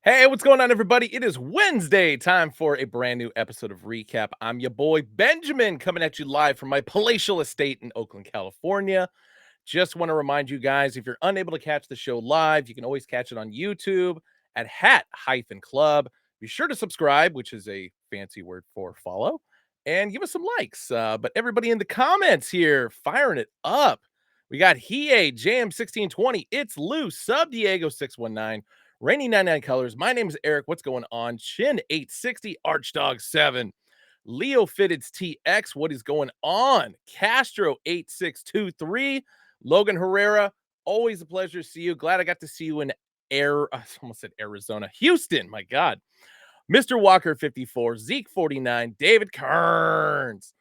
Hey, what's going on, everybody? It is Wednesday, time for a brand new episode of Recap. I'm your boy Benjamin, coming at you live from my palatial estate in Oakland, California. Just want to remind you guys, if you're unable to catch the show live, you can always catch it on YouTube at Hat-Club. Be sure to subscribe, which is a fancy word for follow, and give us some likes. But everybody in the comments here, firing it up. We got Hiei, Jam1620, It's Loose, Sub Diego 619, Rainy 99 Colors. My name is Eric. What's going on? Chin 860, Archdog 7, Leo Fitteds TX. What is going on? Castro 8623, Logan Herrera. Always a pleasure to see you. Glad I got to see you in I almost said Arizona, Houston. My God. Mr. Walker 54, Zeke 49, David Kearns,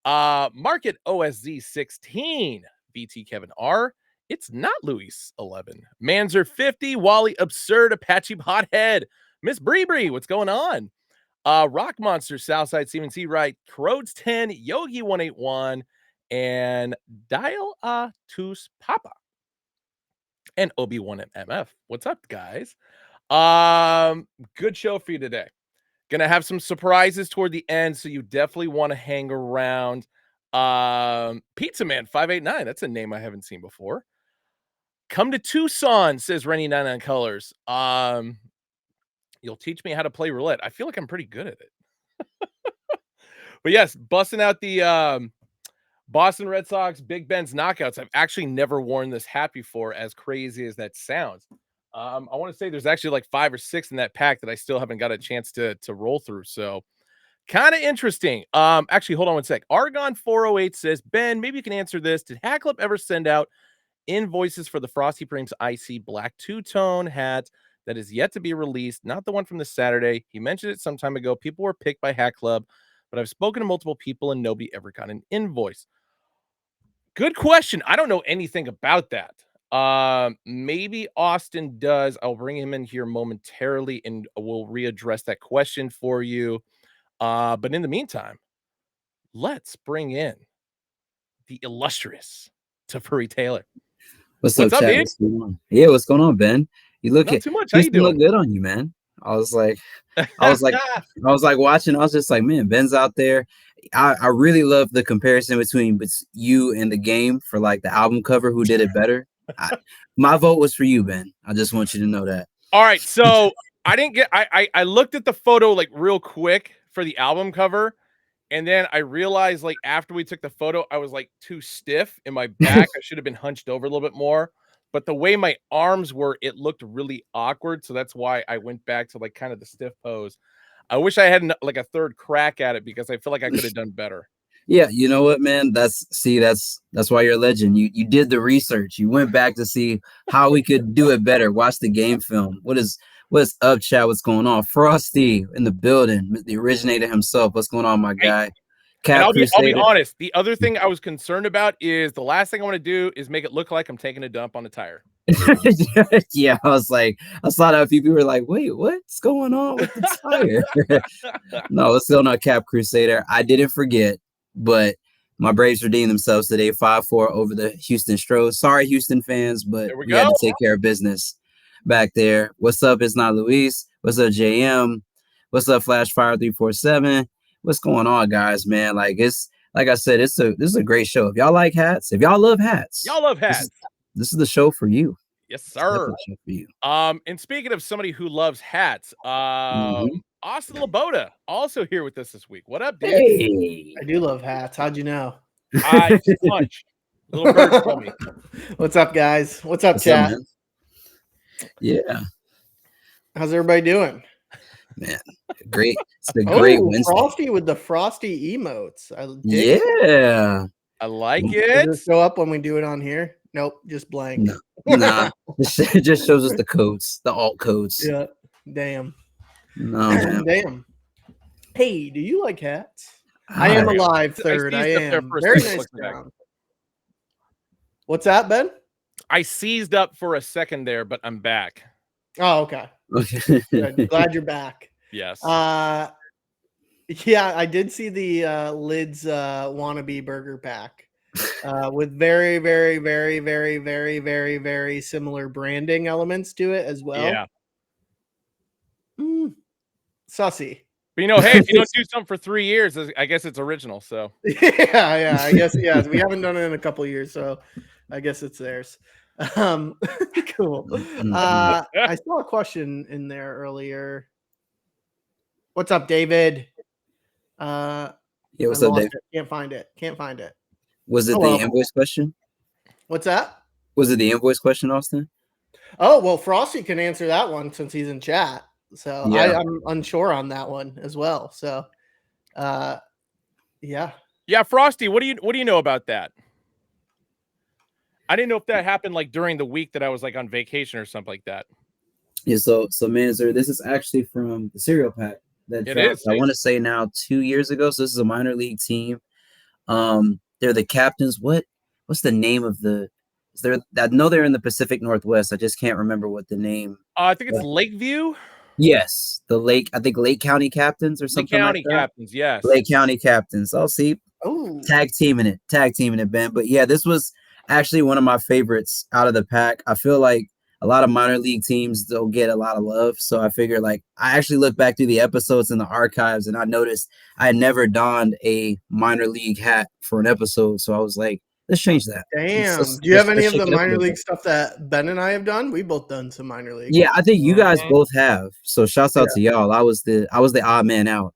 Market OSZ 16, BT Kevin R. It's not Luis 11. Manzer 50, Wally Absurd, Apache Hothead, Miss Bree, what's going on? Rock Monster, Southside, Steven C. Wright, Crodes 10, Yogi 181, and Dial Tus Papa, and Obi-Wan MF. What's up, guys? Good show for you today. Gonna have some surprises toward the end, so you definitely want to hang around. Pizza Man 589, that's a name I haven't seen before. Come to Tucson, says Rennie 99 Colors. You'll teach me how to play roulette. I feel like I'm pretty good at it. But yes, busting out the Boston Red Sox Big Ben's knockouts. I've actually never worn this hat before, as crazy as that sounds. I want to say there's actually like 5 or 6 in that pack that I still haven't got a chance to roll through. So kind of interesting. Actually, hold on one sec. Argon 408 says, Ben, maybe you can answer this. Did Hat Club ever send out invoices for the Frosty Prince Icy black two-tone hat that is yet to be released? Not the one from this Saturday. He mentioned it some time ago. People were picked by Hat Club, but I've spoken to multiple people and nobody ever got an invoice. Good question. I don't know anything about that. Maybe Austin does. I'll bring him in here momentarily and we'll readdress that question for you. But in the meantime, let's bring in the illustrious Tafuri Taylor. What's up, Chad? What's going on? Yeah, what's going on, Ben? You look not too much. How you doing? Look good on you, man. I was like watching. I was just like, man, Ben's out there. I really love the comparison between you and the game for like the album cover. Who did it better? My vote was for you, Ben. I just want you to know that. All right, so I didn't get. I looked at the photo like real quick for the album cover. And then I realized, like, after we took the photo, I was like too stiff in my back. I should have been hunched over a little bit more. But the way my arms were, it looked really awkward. So that's why I went back to like kind of the stiff pose. I wish I had like a third crack at it because I feel like I could have done better. Yeah, you know what, man? That's why you're a legend. You did the research. You went back to see how we could do it better. Watch the game film. What's up, chat? What's going on? Frosty in the building, the originator himself. What's going on, my guy? I'll be honest. The other thing I was concerned about is the last thing I want to do is make it look like I'm taking a dump on a tire. Yeah, I saw that people were like, wait, what's going on with the tire? No, it's still not Cap Crusader. I didn't forget, but my Braves redeemed themselves today, 5-4 over the Houston Stros. Sorry, Houston fans, but we had to take care of business back there. What's up? It's not Luis. What's up, JM? What's up, Flashfire 347? What's going on, guys? Man, like I said, this is a great show. If y'all like hats, if y'all love hats, this is the show for you. Yes, sir. For you. And speaking of somebody who loves hats, Austin Laboda also here with us this week. What up, dude? Hey. I do love hats. How'd you know? Punch. Little bird for me. What's up, guys? What's up, chat? Yeah. How's everybody doing? Man, great. It's a great Wednesday. Frosty with the Frosty emotes. I dig it. Yeah. I like Does it. it show up when we do it on here? Nope, just blank. No, nah. It just shows us the codes, the alt codes. Yeah. Damn. No, man. Damn. Hey, do you like hats? I am Hi. alive, third. I seized up there am. for a Very second. nice sound. What's that, Ben? I seized up for a second there, but I'm back. Oh, okay. Okay. Good. Glad you're back. Yes. Yeah, I did see the Lids wannabe burger pack with very, very, very, very, very, very, very similar branding elements to it as well. Yeah. Sussy. But hey, if you don't do something for 3 years, I guess it's original. So yeah, I guess yes. We haven't done it in a couple years, so I guess it's theirs. Cool. I saw a question in there earlier. What's up, David? Yeah, what's up, Dave? Can't find it. Was it the invoice question? What's that? Was it the invoice question, Austin? Oh, well, Frosty can answer that one since he's in chat. So Yeah. I'm unsure on that one as well. So yeah. Yeah, Frosty, what do you know about that? I didn't know if that happened like during the week that I was like on vacation or something like that. Yeah, so Manzer, this is actually from the cereal pack that It dropped, is. I want to say now 2 years ago. So this is a minor league team. They're the captains. What's the name of the? I know they're in the Pacific Northwest. I just can't remember what the name. I think it's Lakeview. Yes, I think Lake County Captains or something Lake County like that. Captains, yes. Lake County Captains. I'll see. Oh, Tag teaming it, Ben. But yeah, this was actually one of my favorites out of the pack. I feel like a lot of minor league teams don't get a lot of love. So I figure like I actually looked back through the episodes in the archives and I noticed I had never donned a minor league hat for an episode. So I was like, let's change that. Damn. Do you have any of the minor league stuff that Ben and I have done? We both done some minor league. Yeah, I think you guys both have. So shouts out to y'all. I was the odd man out.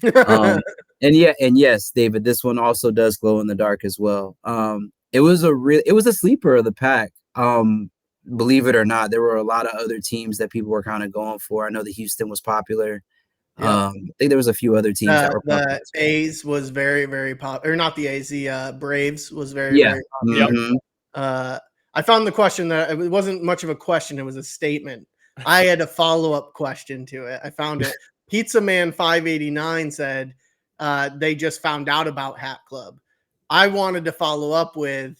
And yes, David, this one also does glow in the dark as well. It was a sleeper of the pack. Believe it or not, there were a lot of other teams that people were kind of going for. I know the Houston was popular. Yeah. I think there was a few other teams that were popular. The A's was very, very popular. Or not the A's, the Braves was very, very popular. Mm-hmm. I found the question that it wasn't much of a question. It was a statement. I had a follow-up question to it. I found it. Pizza Man 589 said they just found out about Hat Club. I wanted to follow up with,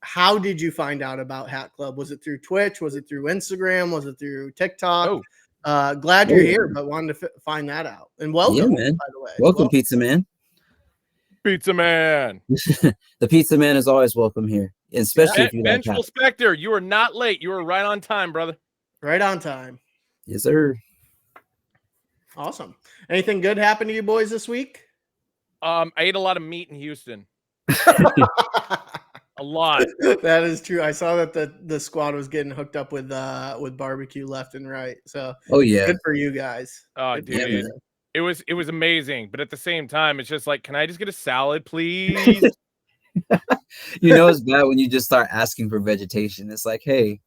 how did you find out about Hat Club? Was it through Twitch? Was it through Instagram? Was it through TikTok? Glad you're here, but wanted to find that out. And welcome, man. by the way. Welcome, Pizza Man. Pizza Man. The Pizza Man is always welcome here, especially if you like Vengeful Spectre, you are not late. You were right on time, brother. Right on time. Yes, sir. Awesome. Anything good happened to you boys this week? I ate a lot of meat in Houston. A lot. That is true. I saw that the squad was getting hooked up with barbecue left and right. So good for you guys. Oh, dude. It was amazing, but at the same time, it's just like, can I just get a salad, please? It's bad when you just start asking for vegetation. It's like, hey,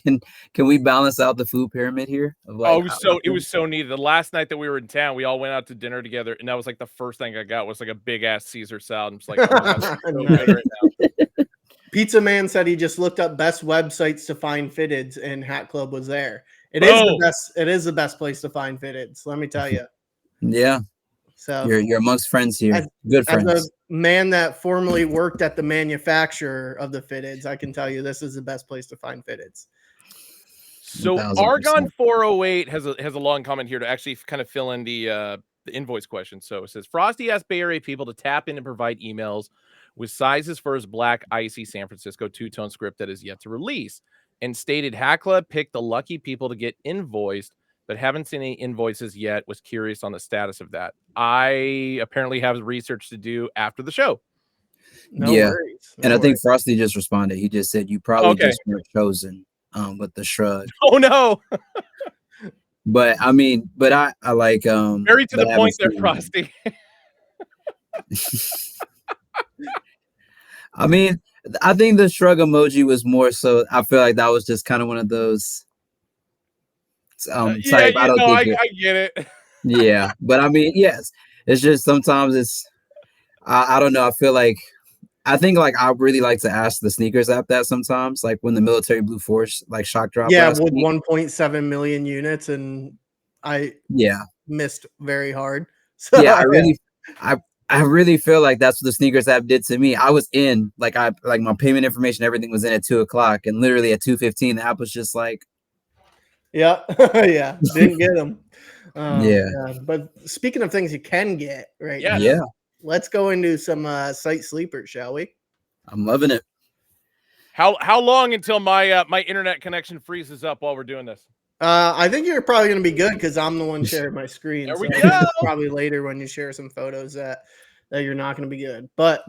can we balance out the food pyramid here? It was so neat. The last night that we were in town, we all went out to dinner together, and that was like the first thing I got was like a big ass Caesar salad. I'm just like, oh my God, so good right now. Pizza Man said he just looked up best websites to find fitteds, and Hat Club was there. It is the best place to find fitteds. Let me tell you. Yeah. So you're amongst friends here. Good friends. As a man that formerly worked at the manufacturer of the fitteds, I can tell you this is the best place to find fitteds. So 1000%. Argon 408 has a long comment here to actually kind of fill in the invoice question. So it says Frosty asked Bay Area people to tap in and provide emails with sizes for his black icy San Francisco two-tone script that is yet to release, and stated Hat Club picked the lucky people to get invoiced, but haven't seen any invoices yet. Was curious on the status of that. I apparently have research to do after the show. No worries. I think Frosty just responded. He just said you probably just weren't chosen with the shrug. Oh no. But I mean, I like very to the point there, Frosty. I mean, I think the shrug emoji was more so. I feel like that was just kind of one of those. Yeah, type. I don't think it. I get it. Yeah, but I mean, yes, it's just sometimes I don't know. I think like I really like to ask the sneakers app that sometimes, like when the military blue force like shock drop Yeah, last with week. 1.7 million units, and I Yeah, missed very hard. So yeah, I really feel like that's what the sneakers app did to me. I was in like my payment information, everything was in at 2 o'clock, and literally at 2:15, the app was just like, yeah, yeah, didn't get them. yeah, But speaking of things you can get right Yes. now, yeah, let's go into some site sleepers, shall we? I'm loving it. How long until my my internet connection freezes up while we're doing this? I think you're probably going to be good because I'm the one sharing my screen. There we so go. Probably later when you share some photos that you're not going to be good. But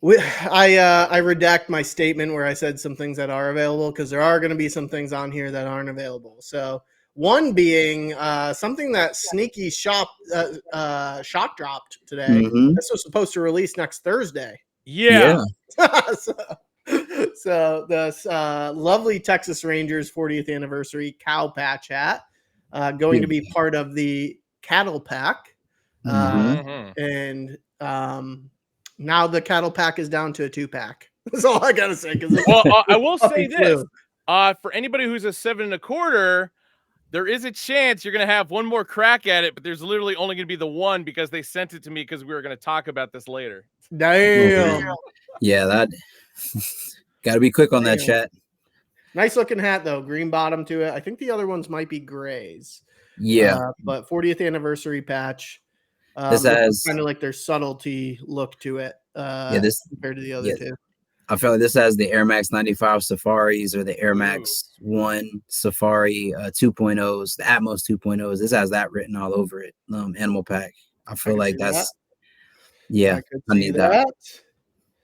I redact my statement where I said some things that are available because there are going to be some things on here that aren't available. So one being something that Sneaky Shock dropped today. Mhm. This was supposed to release next Thursday. Yeah. So this lovely Texas Rangers 40th anniversary cow patch hat going to be part of the cattle pack. Mhm. And now the cattle pack is down to a 2-pack. That's all I gotta say. Well, I will say this: flew. for anybody who's a 7 1/4, there is a chance you're gonna have one more crack at it, but there's literally only gonna be the one because they sent it to me because we were gonna talk about this later. Damn. Yeah, that got to be quick on that chat. Nice looking hat though, green bottom to it. I think the other ones might be grays. Yeah, But 40th anniversary patch. this has kind of like their subtlety look to it. this compared to the other two. I feel like this has the Air Max 95 Safaris or the Air Max 1 Safari 2.0s, the Atmos 2.0s. This has that written all over it. Animal pack. I feel like that's I need that.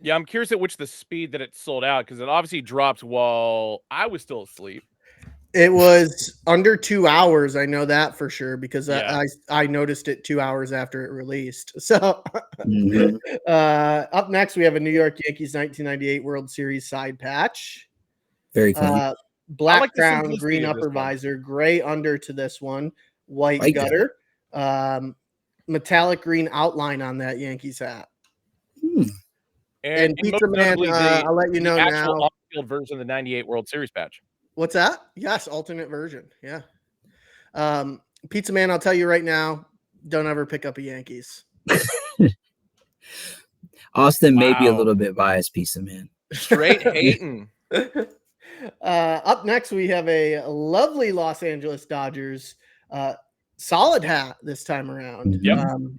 Yeah, I'm curious at which the speed that it sold out because it obviously dropped while I was still asleep. It was under 2 hours. I know that for sure because Yeah. I noticed it 2 hours after it released. So Mhm. up next, we have a New York Yankees 1998 World Series side patch. Very clean. Black like the crown, simplicity green of this upper one. visor, gray under to this one, white White gutter, metallic green outline on that Yankees hat. And most Pizza Man, notably, I'll let you know the actual now. on-field version of the 98 World Series patch. What's that? Yes, alternate version. Yeah. Pizza Man, I'll tell you right now, don't ever pick up a Yankees. Austin may be a little bit biased, Pizza Man. Straight hating. Up next, we have a lovely Los Angeles Dodgers solid hat this time around. Yep.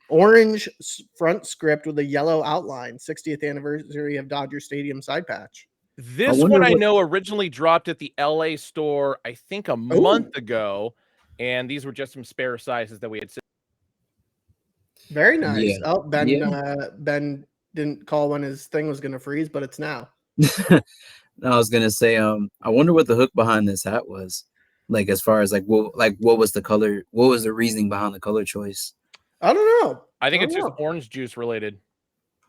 Orange front script with a yellow outline. 60th anniversary of Dodger Stadium side patch. This one I know originally dropped at the LA store, I think a month ago, and these were just some spare sizes that we had. Very nice. Yeah. Oh, Ben didn't call when his thing was going to freeze, but it's now. I was gonna say, I wonder what the hook behind this hat was. Like as far as what was the color? What was the reasoning behind the color choice? I don't know. I think it's just orange juice related.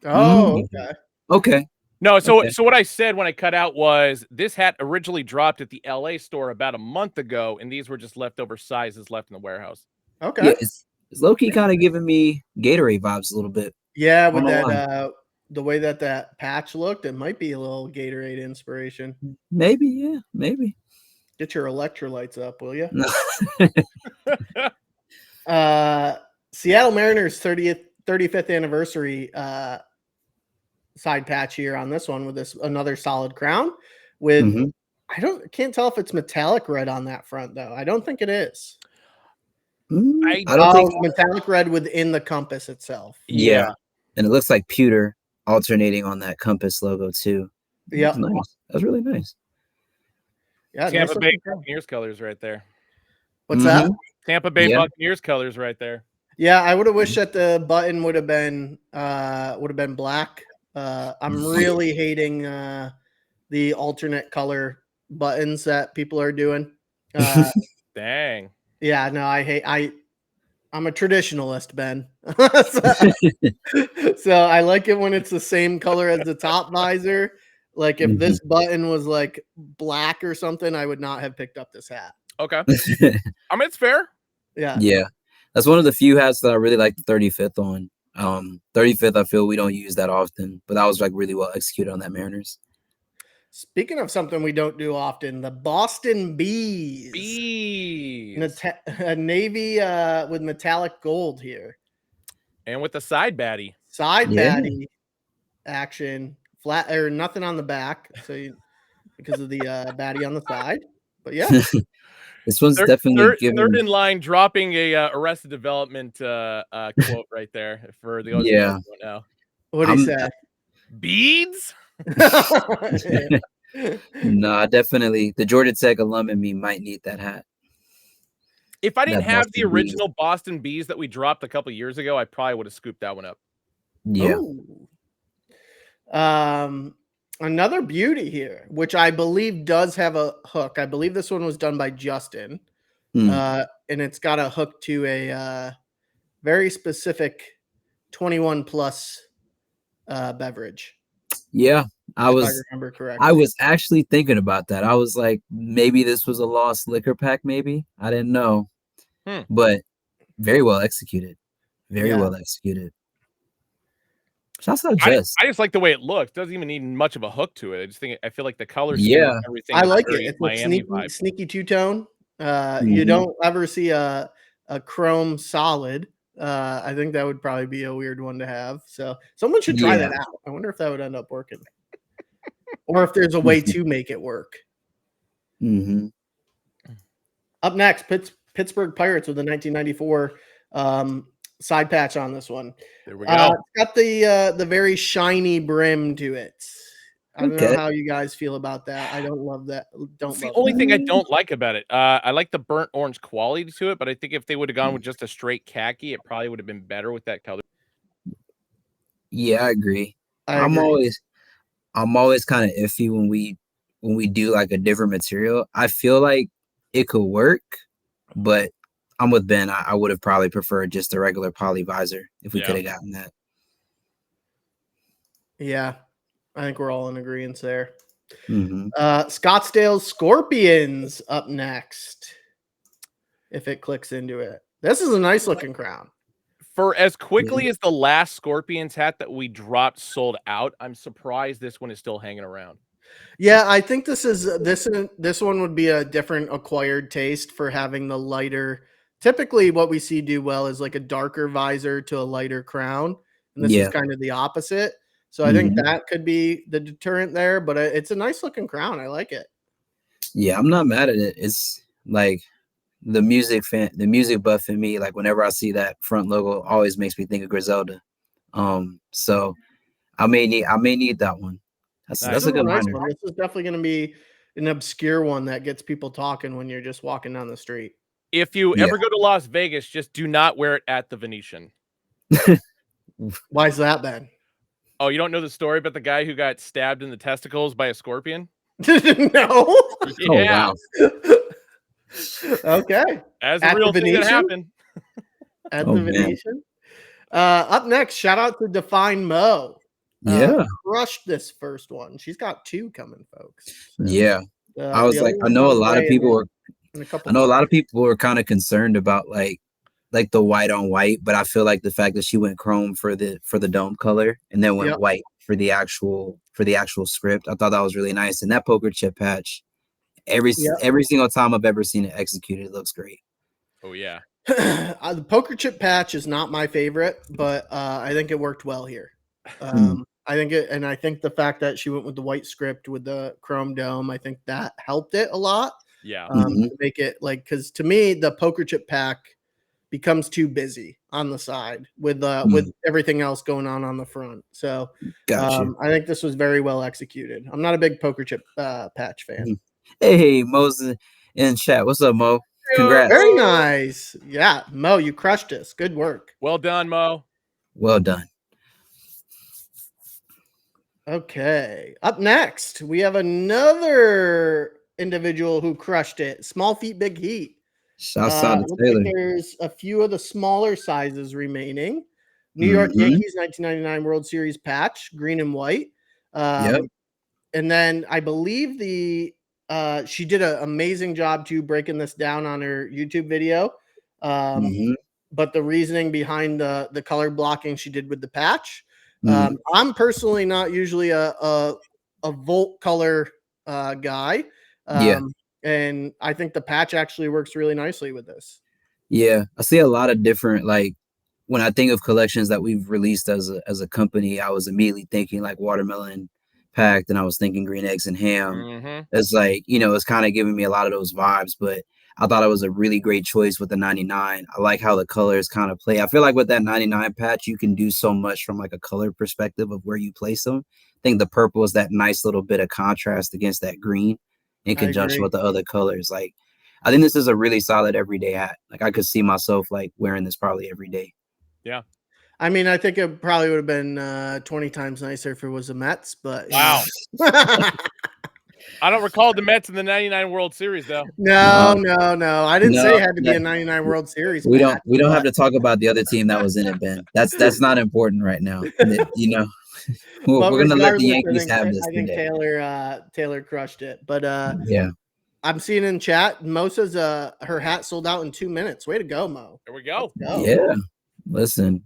Oh, okay. Okay. No, so what I said when I cut out was this hat originally dropped at the LA store about a month ago, and these were just leftover sizes left in the warehouse. Okay. Yeah, it's low-key kind of giving me Gatorade vibes a little bit. Yeah, with that the way that patch looked, it might be a little Gatorade inspiration. Maybe, yeah, maybe. Get your electrolytes up, will you? No. Seattle Mariners 35th anniversary side patch here on this one with another solid crown with can't tell if it's metallic red on that front though. I don't think it is. I don't think metallic red within the compass itself. Yeah. And it looks like pewter alternating on that compass logo too. Yeah. Nice. That's really nice. Yeah, Tampa Bay Buccaneers colors right there. What's that? Tampa Bay Buccaneers colors right there. Yeah, I would have wished that the button would have been black. I'm really hating the alternate color buttons that people are doing. Dang. Yeah, no, I'm a traditionalist, Ben. So I like it when it's the same color as the top visor. Like if this button was like black or something, I would not have picked up this hat. Okay. I mean, it's fair. Yeah. Yeah, that's one of the few hats that I really like the 35th on. 35th, I feel we don't use that often, but that was like really well executed on that Mariners. Speaking of something we don't do often, the Boston Bees. Bees. A navy with metallic gold here. And with the side baddie. Side Yeah. baddie action. Flat or nothing on the back. Because of the baddie on the side. But yeah. This one's definitely Third given. in line, dropping a Arrested Development quote right there for the Yeah. don't know. What do you say? Beads? No, definitely. The Georgia Tech alum in me might need that hat. If I didn't That have the Boston original Boston Bees that we dropped a couple years ago, I probably would have scooped that one up. Yeah. Ooh. Another beauty here, which I believe does have a hook. I believe this one was done by Justin. And it's got a hook to a very specific 21 plus beverage. Yeah, I remember correctly. I was actually thinking about that. I was like, maybe this was a lost liquor pack. Maybe I didn't know, but very well executed. Very well executed. Shouts out Jess. I just like the way it looks. Doesn't even need much of a hook to it. I feel like the color scheme, Yeah, everything. I like it. It's Miami vibe. Sneaky two-tone. You don't ever see a chrome solid. I think that would probably be a weird one to have. So someone should try that out. I wonder if that would end up working, or if there's a way to make it work. Up next, Pittsburgh Pirates with the 1994 side patch on this one. There we go. It's got the very shiny brim to it. I don't know how you guys feel about that. I don't love that. It's the only thing I don't like about it. I like the burnt orange quality to it, but I think if they would have gone with just a straight khaki, it probably would have been better with that color. Yeah, I agree. I'm always kind of iffy when we do like a different material. I feel like it could work, but I'm with Ben. I would have probably preferred just a regular poly visor if we could have gotten that. Yeah, I think we're all in agreement there. Scottsdale Scorpions up next. If it clicks into it, this is a nice looking crown. For as quickly as the last Scorpions hat that we dropped sold out, I'm surprised this one is still hanging around. Yeah, I think this one would be a different acquired taste for having the lighter. Typically, what we see do well is like a darker visor to a lighter crown, and this is kind of the opposite. So I think that could be the deterrent there, but it's a nice looking crown. I like it. Yeah, I'm not mad at it. It's like the music buff in me, like whenever I see that front logo, always makes me think of Griselda. So I may need that one. That's a good nice one. This is definitely going to be an obscure one that gets people talking when you're just walking down the street. If you ever go to Las Vegas, just do not wear it at the Venetian. Why is that, Ben? Oh, you don't know the story about the guy who got stabbed in the testicles by a scorpion? No. Yeah. Oh, wow. Okay. As a real thing that happened. At the Venetian. Up next, shout out to Define Mo. Crushed this first one. She's got 2 coming, folks. So, I was like, I know a lot of people were kind of concerned about like the white on white, but I feel like the fact that she went chrome for the dome color and then went white for the actual script, I thought that was really nice. And that poker chip patch, every single time I've ever seen it executed, it looks great. Oh yeah. The poker chip patch is not my favorite, but I think it worked well here. I think the fact that she went with the white script with the chrome dome, I think that helped it a lot. Yeah. To make it like, because to me the poker chip pack becomes too busy on the side with everything else going on the front. So I think this was very well executed. I'm not a big poker chip patch fan. Hey, Mo's in chat. What's up, Mo? Congrats. Very nice. Yeah, Mo, you crushed this. Good work. Well done, Mo. Well done. Okay. Up next, we have another individual who crushed it. Small feet, big heat. Shouts out to Taylor. There's a few of the smaller sizes remaining. New York Yankees 1999 World Series patch, green and white. And then I believe the she did an amazing job too breaking this down on her YouTube video. Mhm. But the reasoning behind the color blocking she did with the patch. Mhm. I'm personally not usually a volt color guy. Yeah. And I think the patch actually works really nicely with this. Yeah. I see a lot of different, like, when I think of collections that we've released as a company, I was immediately thinking like watermelon packed, and I was thinking green eggs and ham. Mhm. It's like, it's kind of giving me a lot of those vibes, but I thought it was a really great choice with the 99. I like how the colors kind of play. I feel like with that 99 patch, you can do so much from like a color perspective of where you place them. I think the purple is that nice little bit of contrast against that green in I conjunction agree. with the other colors. Like, I think this is a really solid everyday hat. Like, I could see myself like wearing this probably every day. Yeah. I mean, I think it probably would have been 20 times nicer if it was the Mets, but Wow. I don't recall the Mets in the 99 World Series though. no, Um, no. I didn't say no, it had to be that- a 99 World Series we patch. don't have but- to talk about the other team that was in it, Ben. That's not important right now. We're But gonna let the regardless, Yankees have this I think today. Taylor crushed it. But Yeah. I'm seeing in chat, Mo says her hat sold out in 2 minutes. Way to go, Mo. There we go. Let's go. Yeah. Listen,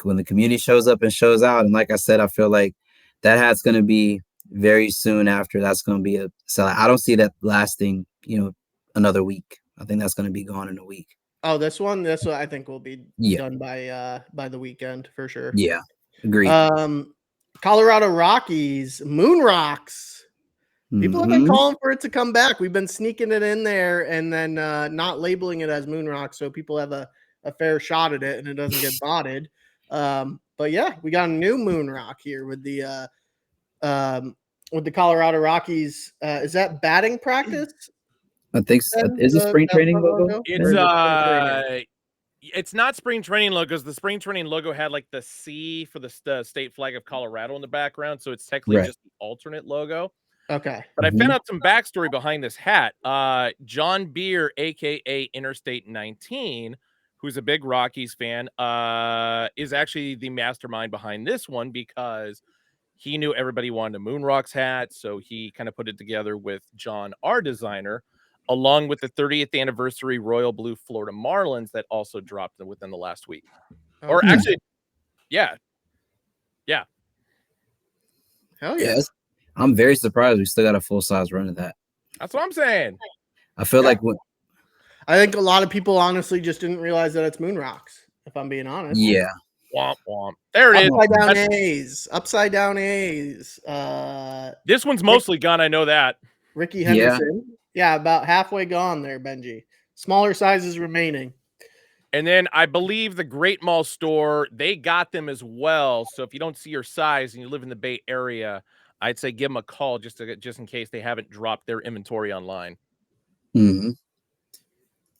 when the community shows up and shows out, and like I said, I feel like that hat's going to be very soon after. That's going to be so I don't see that lasting, another week. I think that's going to be gone in a week. Oh, this one I think will be Yeah. done by the weekend for sure. Yeah. Agreed. Colorado Rockies, Moon Rocks. People have been Mhm. calling for it to come back. We've been sneaking it in there and then not labeling it as Moon Rock, so people have a fair shot at it and it doesn't get botted. But yeah, we got a new Moon Rock here with the Colorado Rockies. Is that batting practice? I think is the spring That training front logo? It's Or is it spring training? it's not spring training logos. The spring training logo had like the C for the state flag of Colorado in the background, so it's technically Right. just the alternate logo. Okay. But I Mhm. found out some backstory behind this hat. John Beer, aka Interstate 19, who's a big Rockies fan, is actually the mastermind behind this one because he knew everybody wanted a Moon Rocks hat, so he kind of put it together with John, our designer, along with the 30th anniversary Royal Blue Florida Marlins that also dropped within the last week. Or Okay. actually, yeah. Hell yeah. Yes. I'm very surprised we still got a full size run of that. That's what I'm saying. I feel Yeah. like I think a lot of people honestly just didn't realize that it's Moon Rocks, if I'm being honest. yeah. Womp womp. There it is. Upside down That's- A's. Upside down A's. This one's mostly gone. I know that. Ricky Yeah. Henderson. Yeah, about halfway gone there, Benji. Smaller sizes remaining. And then I believe the Great Mall store, they got them as well. So if you don't see your size and you live in the Bay Area, I'd say give them a call just in case they haven't dropped their inventory online. Mhm.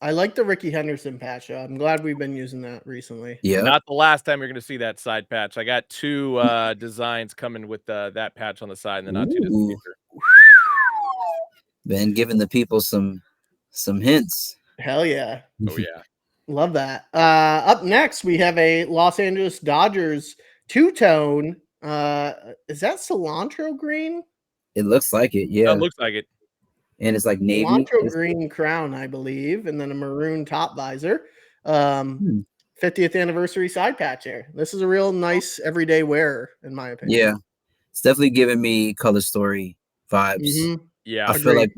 I like the Ricky Henderson patch. I'm glad we've been using that recently. Yeah. Not the last time you're going to see that side patch. I got two designs coming with that patch on the side in the not too distant Ooh. future. Been giving the people some hints. Hell yeah. Oh yeah. Love that. Up next, we have a Los Angeles Dodgers two-tone. Is that cilantro green? It looks like it, yeah. It looks like it. And it's like navy. Cilantro green crown, I believe, and then a maroon top visor. 50th anniversary side patch here. This is a real nice everyday wear, in my opinion. Yeah. It's definitely giving me color story vibes. Mhm. Yeah. I feel like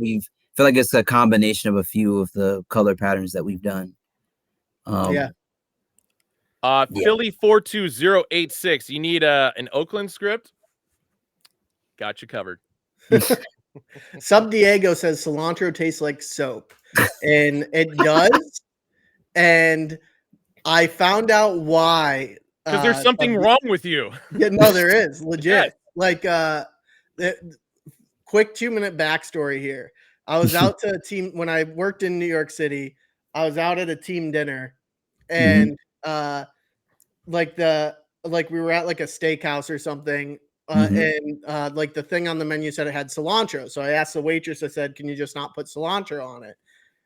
it's a combination of a few of the color patterns that we've done. Yeah. Philly 42086. You need an Oakland script? Got you covered. Sub Diego says cilantro tastes like soap, and it does. And I found out why. Because there's something wrong with you. Yeah, no, there is legit. Yes. Like, quick 2-minute backstory here. I was out to a team when I worked in New York City. I was out at a team dinner, and like we were at like a steakhouse or something. And like the thing on the menu said it had cilantro. So I asked the waitress, I said, can you just not put cilantro on it?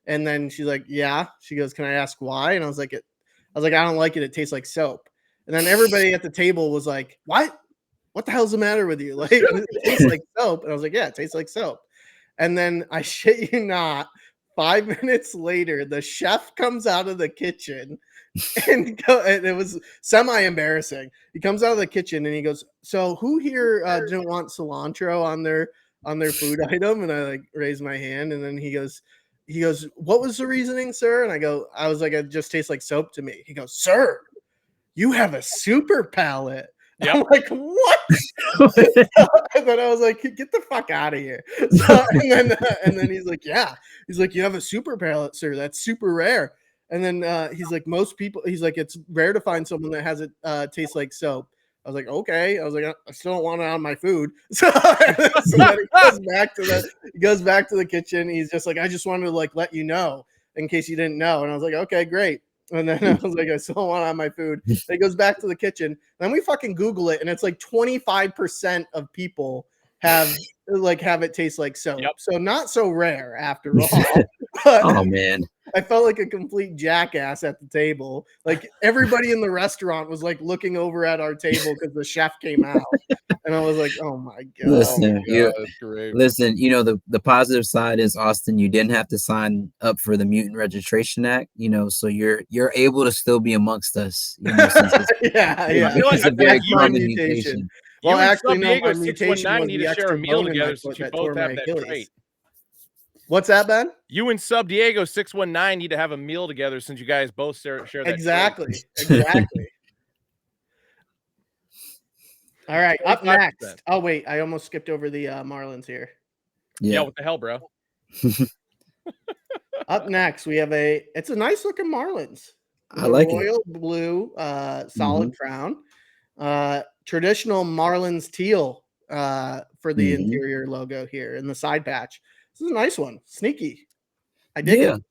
And then she's like, yeah. She goes, can I ask why? And I was like, I don't like it. It tastes like soap. And then everybody at the table was like, what the hell's the matter with you? Like, it tastes like soap. And I was like, yeah, it tastes like soap. And then I shit you not, 5 minutes later, the chef comes out of the kitchen and it was semi-embarrassing. He comes out of the kitchen and he goes, "So who here didn't want cilantro on their food item?" And I like raise my hand, and then he goes, "What was the reasoning, sir?" And I was like, "It just tastes like soap to me." He goes, "Sir, you have a super palate." Yep. I'm like, "What?" And then I was like, "Get the fuck out of here." So, and then he's like, "Yeah." He's like, "You have a super palate, sir. That's super rare." And then he's like, "Most people," he's like, "it's rare to find someone that has it taste like soap." I was like, "Okay." I was like, "I still don't want it on my food." So, so then he goes back to the kitchen. He's just like, "I just wanted to like let you know in case you didn't know." And I was like, "Okay, great." And then I was like, "I still don't want it on my food." And he goes back to the kitchen. Then we fucking Google it, and it's like 25% of people have it taste like soap. Yep. So not so rare after all. But Oh man. I felt like a complete jackass at the table. Like everybody in the restaurant was like looking over at our table because the chef came out, and I was like, "Oh my god!" Listen, That's great. listen. You know the positive side is Austin. You didn't have to sign up for the Mutant Registration Act. You know, so you're able to still be amongst us. You know, since Yeah. it's a very That's my common mutation. mutation. Well, You and actually, Sub no, Diego my mutation 619 was need the to share a extra meal bone in my together foot since you that tore both my have that Achilles. trait. What's that, Ben? You and Sub Diego 619 need to have a meal together since you guys both share that trait. Exactly. All right, up 25%. next. Oh wait, I almost skipped over the Marlins here. Yeah, Yeah. what the hell, bro? Up next, we have it's a nice looking Marlins. I like it. Royal blue, solid crown. Traditional Marlins teal for the interior logo here in the side patch. This is a nice one. Sneaky. I dig it.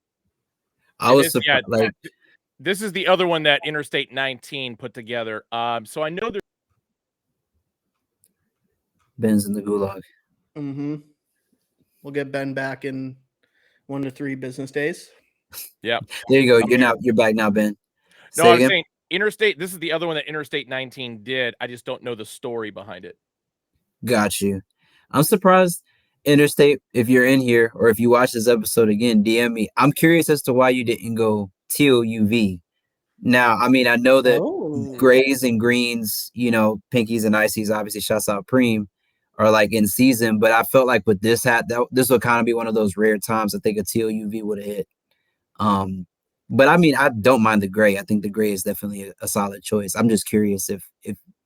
I It was is, yeah, surprised. Like this is the other one that Interstate 19 put together. So I know there's Ben's in the gulag. Mm-hmm. We'll get Ben back in 1 to 3 business days. yeah. There you go. You're back now, Ben. No, Say I was again? saying Interstate. This is the other one that Interstate 19 did. I just don't know the story behind it. Got you. I'm surprised, Interstate, if you're in here or if you watch this episode again, DM me. I'm curious as to why you didn't go teal UV. Now, I mean, I know that grays and greens, you know, pinkies and ices, obviously, shouts out Preem, are like in season. But I felt like with this hat, this would kind of be one of those rare times I think a teal UV would have hit. But I mean, I don't mind the gray. I think the gray is definitely a solid choice. I'm just curious if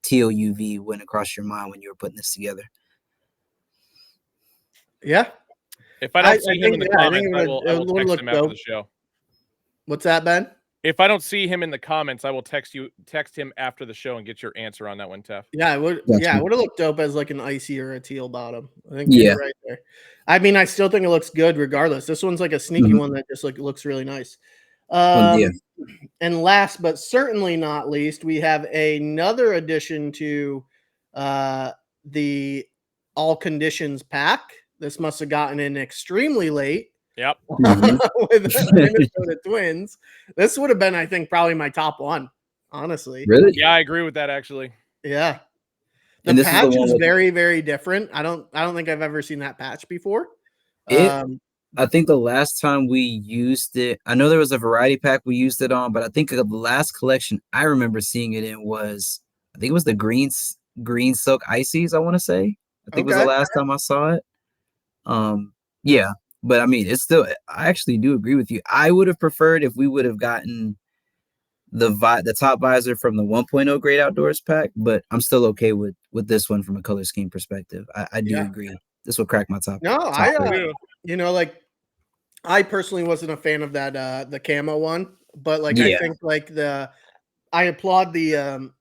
teal UV went across your mind when you were putting this together. Yeah. If I don't see him in the comments, I will text him after dope. the show. What's that, Ben? If I don't see him in the comments, I will text him after the show and get your answer on that one, Tef. Yeah, it would. Gotcha. Yeah, it would have looked dope as like an icy or a teal bottom. I think you're right there. I mean, I still think it looks good regardless. This one's like a sneaky one that just like looks really nice. And last but certainly not least, we have another addition to the all conditions pack. This must have gotten in extremely late. Yep. With the Minnesota Twins. This would have been, I think, probably my top one, honestly. Really? Yeah, I agree with that actually. Yeah. The patch is very, very different. I don't think I've ever seen that patch before. I think the last time we used it, I know there was a variety pack we used it on, but I think the last collection I remember seeing it in was, I think it was the green silk ices, I want to say. I think was the last time I saw it. Yeah, but I mean, it's still, I actually do agree with you. I would have preferred if we would have gotten the top visor from the 1.0 Great Outdoors pack, but I'm still okay with this one from a color scheme perspective. I do agree. This will crack my top. You know, like I personally wasn't a fan of that the camo one, but like I think like I applaud the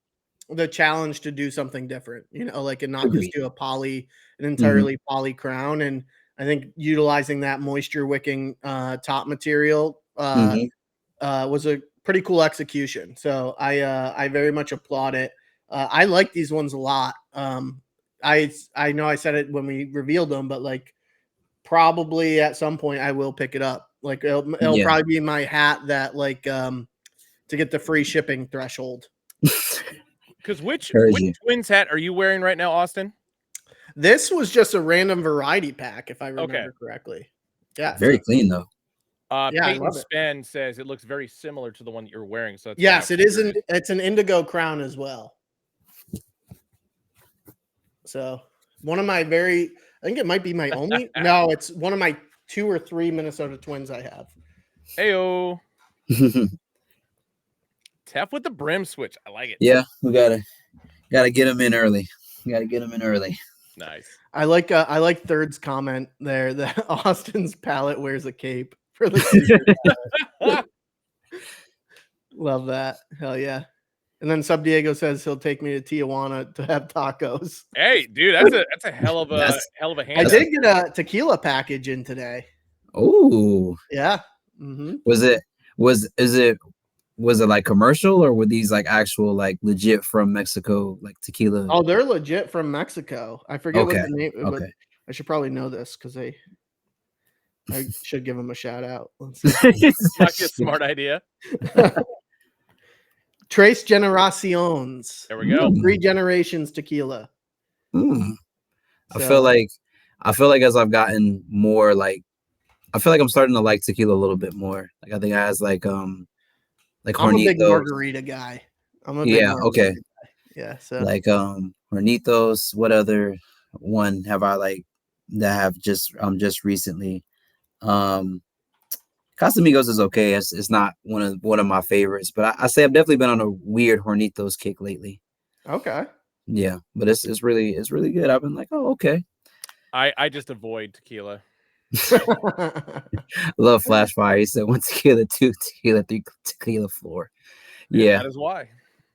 challenge to do something different, you know, like and not just do an entirely poly crown. And I think utilizing that moisture wicking top material was a pretty cool execution. So I very much applaud it. I like these ones a lot. I know I said it when we revealed them, but like probably at some point I will pick it up. Like it'll probably be my hat that like to get the free shipping threshold. Because which Twins hat are you wearing right now, Austin? This was just a random variety pack, if I remember correctly. Yeah. Very clean though. Yeah, I Peyton love it. Spen says it looks very similar to the one that you're wearing. So that's Yes, why it I'm isn't. curious. It's an indigo crown as well. So one of my I think it might be my only. No, it's one of my 2 or 3 Minnesota Twins I have. Heyo. Tef with the brim switch. I like it. Yeah, we gotta get them in early. Nice. I like Third's comment there that Austin's palette wears a cape for the season. Love that. Hell yeah. And then Sub Diego says he'll take me to Tijuana to have tacos. Hey, dude, that's a hell of a hand. I did get a tequila package in today. Oh, yeah. Mm-hmm. Was it like commercial, or were these like actual like legit from Mexico, like tequila? Oh, they're legit from Mexico. I forget what the name, but Okay. I should probably know this because I should give them a shout out. Might be a smart idea. Tres Generaciones. There we go. 3 generations tequila. I feel like as I've gotten more, like I feel like I'm starting to like tequila a little bit more. Like I think it has like I'm a big margarita guy. Okay. Guy. Yeah, so like Hornitos. What other one have I like that have just recently? Casamigos is okay. It's not one of my favorites, but I say I've definitely been on a weird Hornitos kick lately. Okay. Yeah, but it's really good. I've been like, oh, okay. I just avoid tequila. Love Flash Fire. He said 1 tequila, 2 tequila, 3 tequila, 4. Yeah,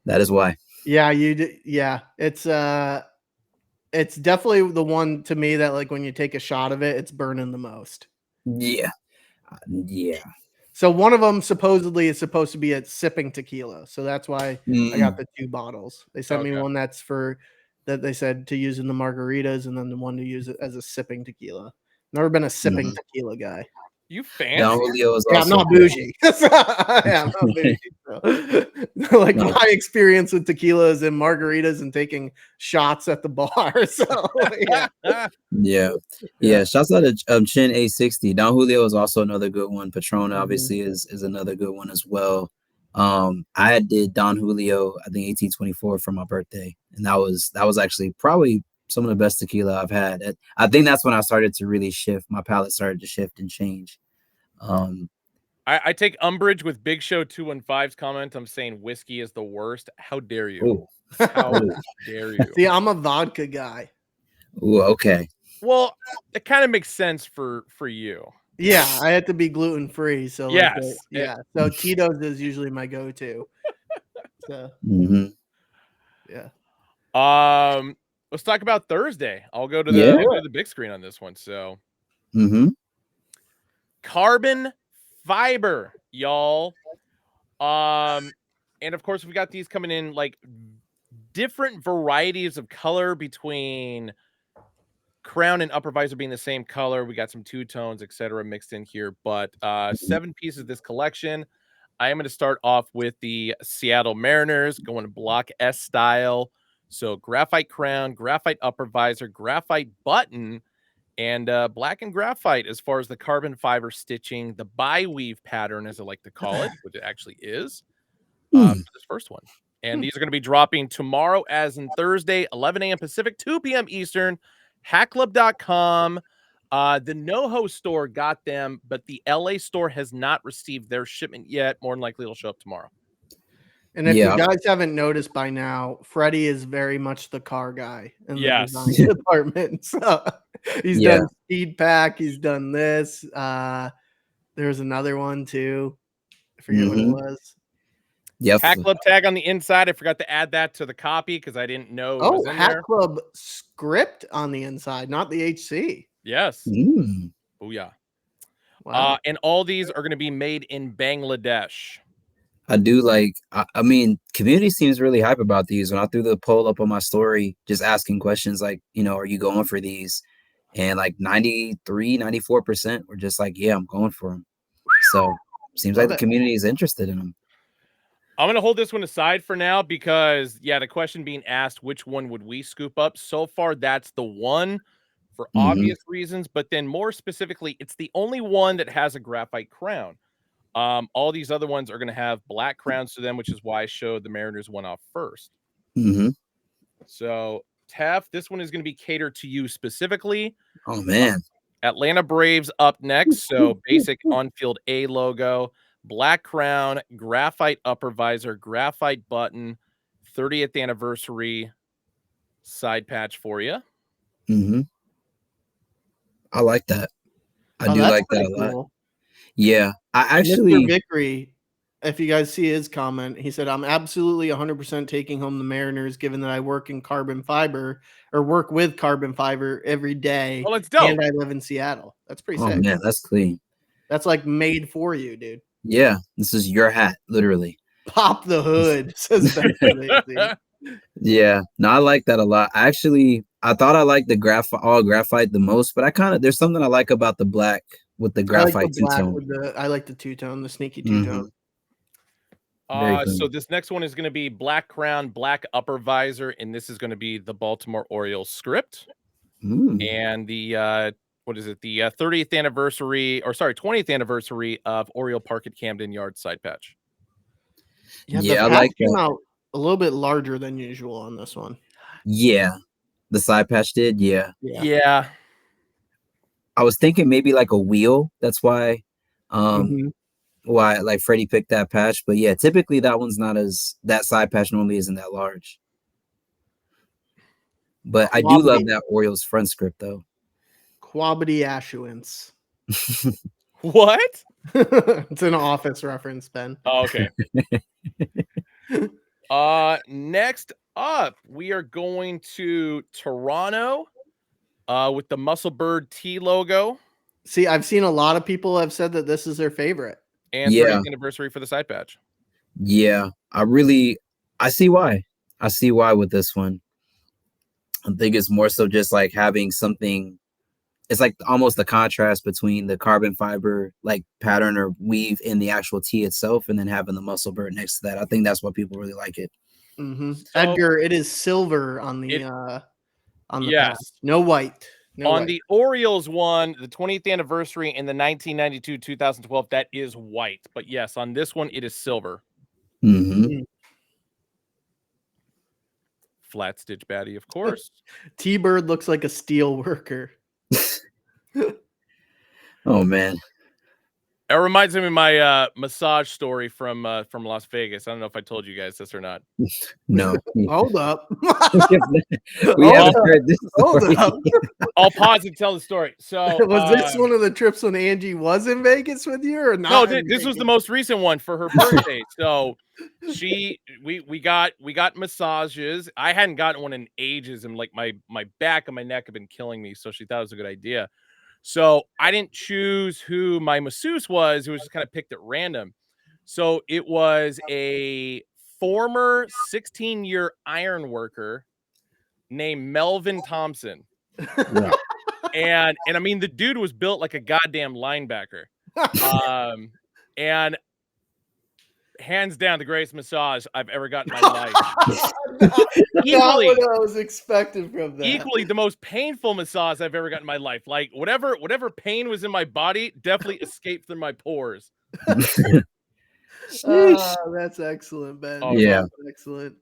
that is why. Yeah, yeah, it's definitely the one to me that like when you take a shot of it, it's burning the most. Yeah. So one of them supposedly is supposed to be a sipping tequila, so that's why I got the 2 bottles. They sent me one that's for that they said to use in the margaritas, and then the one to use it as a sipping tequila. Never been a sipping tequila guy. You fancy? I'm not bougie. I'm not bougie. So. Like my experience with tequila is in margaritas and taking shots at the bar. So yeah. Shouts out to Chin A60. Don Julio is also another good one. Patron obviously is another good one as well. I did Don Julio, I think 1824 for my birthday, and that was actually probably some of the best tequila I've had. I think that's when I started to really shift. My palate started to shift and change. I take umbrage with Big Show 215's comment. I'm saying whiskey is the worst. How dare you? How dare you? See, I'm a vodka guy. Ooh, okay. Well, it kind of makes sense for you. Yeah, I had to be gluten free. So yes, So Tito's is usually my go-to. So yeah. Let's talk about Thursday. I'll go to the big screen on this one. So carbon fiber, y'all. And of course, we got these coming in like different varieties of color between crown and upper visor being the same color. We got some two-tones, etc., mixed in here, but 7 pieces of this collection. I am going to start off with the Seattle Mariners, going block S style. So graphite crown, graphite upper visor, graphite button, and black and graphite as far as the carbon fiber stitching, the bi-weave pattern, as I like to call it, which it actually is, for this first one. And these are going to be dropping tomorrow, as in Thursday, 11 a.m. Pacific, 2 p.m. Eastern, hackclub.com. The NoHo store got them, but the LA store has not received their shipment yet. More than likely, it'll show up tomorrow. And if you guys haven't noticed by now, Freddie is very much the car guy in the design department. So he's done Speed Pack. He's done this. There's another one too. I forget what it was. Yep. Hack Club tag on the inside. I forgot to add that to the copy because I didn't know. It was in Hack there. Club script on the inside, not the HC. Yes. Booyah. Wow. And all these are going to be made in Bangladesh. I do like, I mean, community seems really hype about these. When I threw the poll up on my story, just asking questions like, are you going for these? And like 94% were just like, yeah, I'm going for them. So seems like the community is interested in them. I'm going to hold this one aside for now because, the question being asked, which one would we scoop up? So far, that's the one for obvious reasons. But then more specifically, it's the only one that has a graphite crown. All these other ones are going to have black crowns to them, which is why I showed the Mariners one off first. So, Taff, this one is going to be catered to you specifically. Oh, man. Atlanta Braves up next. So, basic on-field A logo. Black crown, graphite upper visor, graphite button, 30th anniversary side patch for you. I like that. I do like that a lot. Cool. Yeah, I actually. Mr. Vickery, if you guys see his comment, he said, "I'm absolutely 100% taking home the Mariners, given that I work in carbon fiber or work with carbon fiber every day. Well, it's dope. And I live in Seattle." That's pretty sick. Oh man, that's clean. That's like made for you, dude. Yeah, this is your hat, literally. Pop the hood, says Ben. Yeah, no, I like that a lot. I thought I liked the graphite the most, but there's something I like about the black with the graphite two-tone. I like the two-tone, the sneaky two-tone. So this next one is going to be black crown, black upper visor, and this is going to be the Baltimore Orioles script. And the what is it? The 30th anniversary, or sorry, 20th anniversary of Oriole Park at Camden Yards side patch. Yeah, I like that. Came out a little bit larger than usual on this one. Yeah, the side patch did. Yeah. I was thinking maybe like a wheel. That's why, why like Freddie picked that patch. But yeah, typically that one's not that side patch normally isn't that large. But I do love that Orioles front script though. Quabity Ashuance. What? It's an Office reference, Ben. Oh, okay. Next up, we are going to Toronto with the Muscle Bird T logo. See, I've seen a lot of people have said that this is their favorite. And 30th anniversary for the side patch. Yeah, I see why. I see why with this one. I think it's more so just like having something. It's like almost the contrast between the carbon fiber like pattern or weave in the actual tee itself, and then having the Muscle Bird next to that. I think that's why people really like it. So, Edgar, it is silver on the patch. No white. The Orioles one, the 20th anniversary in the 1992-2012, that is white. But yes, on this one, it is silver. Flat stitch baddie, of course. T-Bird looks like a steel worker. Oh man, it reminds me of my massage story from Las Vegas. I don't know if I told you guys this or not. No. Hold up. We haven't heard this story. Hold up. I'll pause and tell the story. So was this one of the trips when Angie was in Vegas with you, or not? No, this was the most recent one for her birthday. So we got massages. I hadn't gotten one in ages, and like my back and my neck have been killing me. So she thought it was a good idea. So I didn't choose who my masseuse was. It was just kind of picked at random. So it was a former 16-year iron worker named Melvin Thompson. Yeah. And I mean, the dude was built like a goddamn linebacker. And hands down, the greatest massage I've ever gotten in my life. Equally, not what I was expecting from that. Equally, the most painful massage I've ever gotten in my life. Like whatever pain was in my body definitely escaped through my pores. That's excellent, Ben. Oh, yeah, excellent.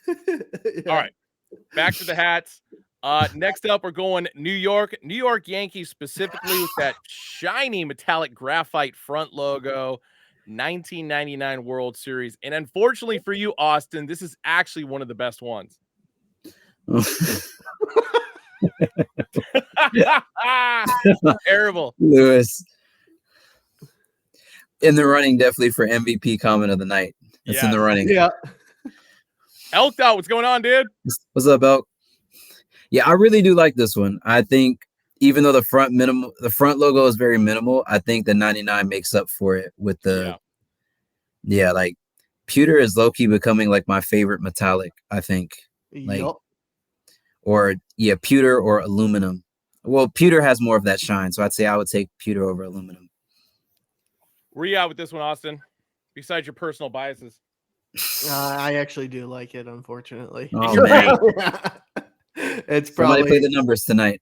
All right, back to the hats. Next up, we're going New York Yankees, specifically with that shiny metallic graphite front logo. 1999 World Series. And unfortunately for you, Austin, this is actually one of the best ones. Terrible. Lewis. In the running, definitely for MVP comment of the night. It's in the running. Yeah. Elked out. What's going on, dude? What's up, Elk? Yeah, I really do like this one. I think even though the front logo is very minimal, I think the 99 makes up for it with the like pewter is low-key becoming like my favorite metallic, I think. Like or pewter or aluminum. Well, pewter has more of that shine, so I'd say I would take pewter over aluminum. Where you at with this one, Austin? Besides your personal biases. I actually do like it, unfortunately. Oh man, It's somebody play probably the numbers tonight.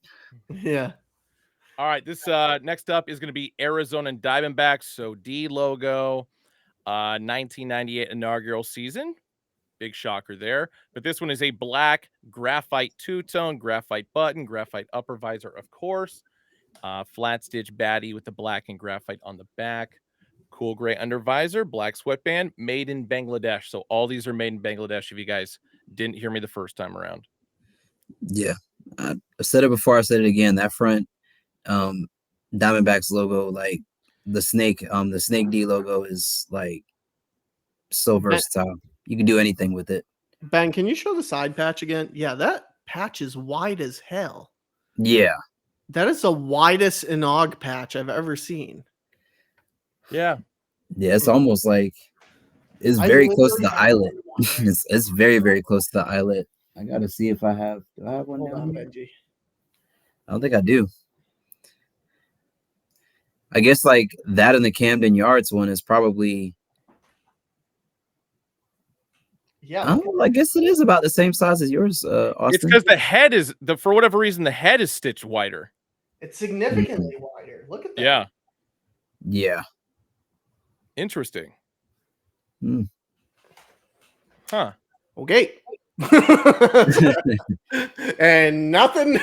yeah. All right, this next up is going to be Arizona and Diamondbacks. So D logo, 1998 inaugural season. Big shocker there. But this one is a black graphite two-tone, graphite button, graphite upper visor, of course. Flat stitch baddie with the black and graphite on the back. Cool gray under visor, black sweatband, made in Bangladesh. So all these are made in Bangladesh if you guys didn't hear me the first time around. Yeah, I said it before. I said it again. That front Diamondbacks logo, like the snake D logo is like so versatile. You can do anything with it. Ben, can you show the side patch again? Yeah, that patch is wide as hell. Yeah, That is the widest Inog patch I've ever seen. Yeah. it's almost like it's I very close to literally the eyelet. It's very, very close to the eyelet. I gotta see if I have. Do I have one Hold down on, here? Benji. I don't think I do. I guess like that and the Camden Yards one is probably. Yeah, I guess it is about the same size as yours, Austin. It's because the head is for whatever reason, the head is stitched wider. it's significantly wider. Look at that. Yeah. Yeah. Interesting. Mm. Huh. Okay. And nothing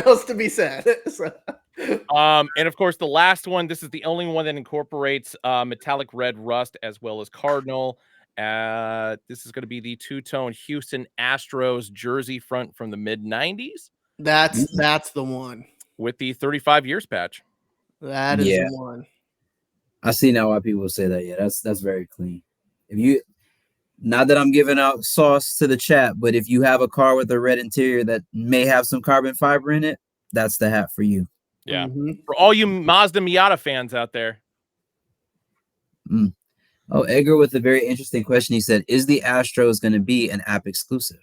else to be said. So. And of course, the last one, this is the only one that incorporates metallic red rust as well as cardinal. This is going to be the two-tone Houston Astros jersey front from the mid-90s. That's the one. With the 35 years patch. That is the one. I see now why people say that. Yeah, that's very clean. If you, not that I'm giving out sauce to the chat, but if you have a car with a red interior that may have some carbon fiber in it, that's the hat for you. Yeah. For all you Mazda Miata fans out there. Oh, Edgar with a very interesting question. He said, is the Astros going to be an app exclusive?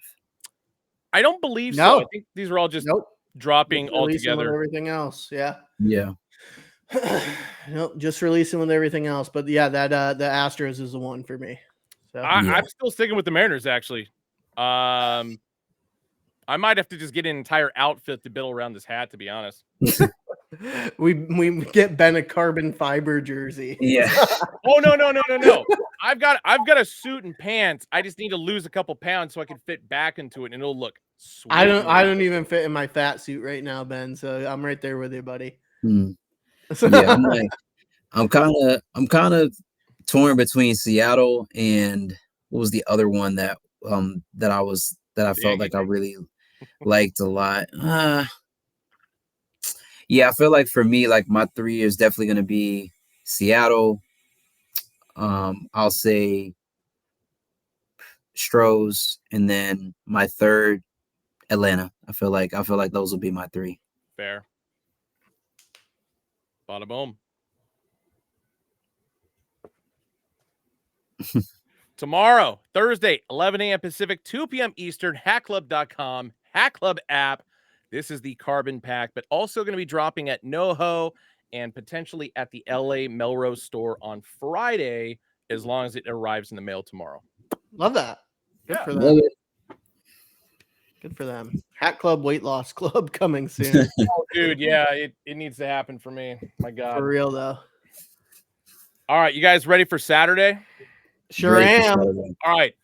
I don't believe No. so. I think these are all just dropping all together. Everything else. Yeah. Yeah. Nope, just releasing with everything else. But yeah, that the Astros is the one for me. So I'm still sticking with the Mariners, actually. I might have to just get an entire outfit to build around this hat, to be honest. we get Ben a carbon fiber jersey. Yeah. Oh no. I've got a suit and pants. I just need to lose a couple pounds so I can fit back into it and it'll look sweet. I don't even fit in my fat suit right now, Ben. So I'm right there with you, buddy. Yeah, I'm kind of torn between Seattle and what was the other one that I felt like I really liked a lot. Yeah, I feel like for me, like my 3 is definitely going to be Seattle. I'll say Stros, and then my third, Atlanta. I feel like those will be my 3. Fair. Bada boom. Tomorrow, Thursday, 11 a.m. Pacific, 2 p.m. Eastern, hackclub.com, Hack Club app. This is the carbon pack, but also going to be dropping at NoHo and potentially at the LA Melrose store on Friday, as long as it arrives in the mail tomorrow. Love that. Good for them. Love it. Good for them. Hat Club Weight Loss Club coming soon. Oh, dude, yeah, it needs to happen for me. My God. For real, though. All right, you guys ready for Saturday? Sure am. All right.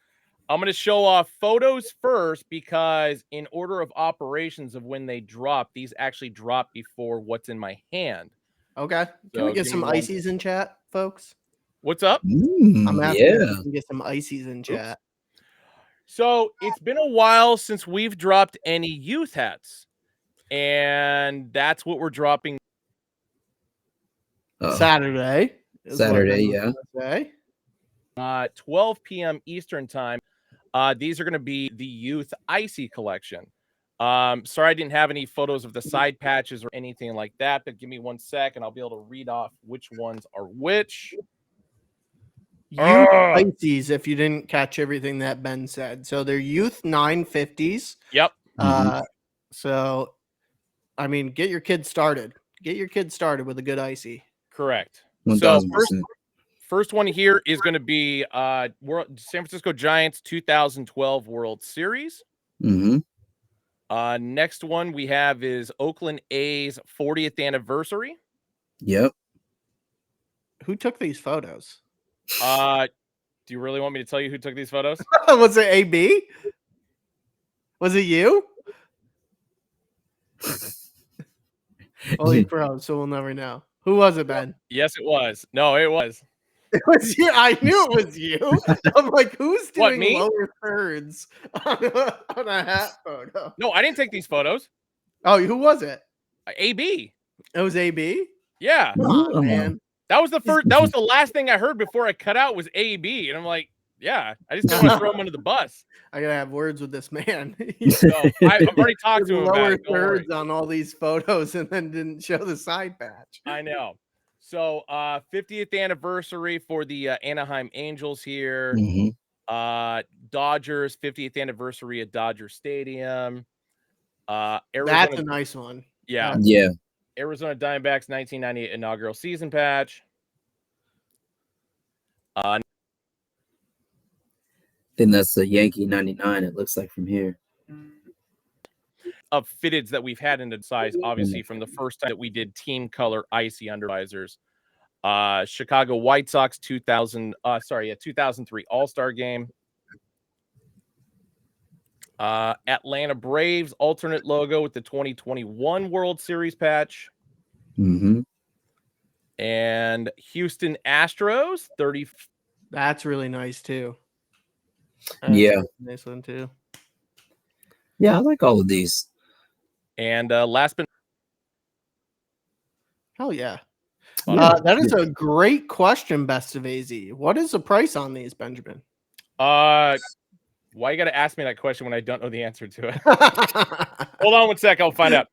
I'm going to show off photos first because in order of operations of when they drop, these actually drop before what's in my hand. Okay. Can we get some ices in chat, folks? What's up? I'm asking if we can get some ices in chat. So it's been a while since we've dropped any youth hats, and that's what we're dropping. Saturday. Yeah. 12 p.m. Eastern time. These are going to be the Youth Icy collection. Sorry I didn't have any photos of the side patches or anything like that, but give me 1 sec and I'll be able to read off which ones are which. Youth Ices, if you didn't catch everything that Ben said. So they're Youth 950s. Yep. So, I mean, get your kids started. Get your kids started with a good icy. Correct. 1000%. So First one here is going to be San Francisco Giants 2012 World Series. Mm-hmm. Next one we have is Oakland A's 40th anniversary. Yep. Who took these photos? Do you really want me to tell you who took these photos? Was it AB? Was it you? Only pro, so we'll never know. Who was it, Ben? Yes, it was. No, it was. It was you. I knew it was you. I'm like, who's What, doing me? lower thirds on a hat photo? No, I didn't take these photos. Oh, who was it? AB. It was AB. Yeah. Come on, man. That was the last thing I heard before I cut out was AB. And I'm like, yeah, I just don't want to throw him under the bus. I gotta have words with this man. So I've already talked to him about lower it. Don't worry. thirds on all these photos and then didn't show the side patch. I know. So 50th anniversary for the Anaheim Angels here. Mm-hmm. Dodgers 50th anniversary at Dodger Stadium. Arizona, That's a nice one. Yeah. Yeah. Arizona Diamondbacks 1998 inaugural season patch. I think that's the Yankee 99. It looks like from here. Of fitteds that we've had in the size, obviously, from the first time that we did team color icy undervisors. Chicago White Sox 2003 All-Star game. Atlanta Braves alternate logo with the 2021 World Series patch. Mm-hmm. And Houston Astros 30. That's really nice too. Yeah. Nice one too. Yeah, I like all of these. And last but hell yeah. Yeah. That is a great question, Best of AZ. What is the price on these, Benjamin? why you got to ask me that question when I don't know the answer to it? Hold on 1 sec, I'll find out.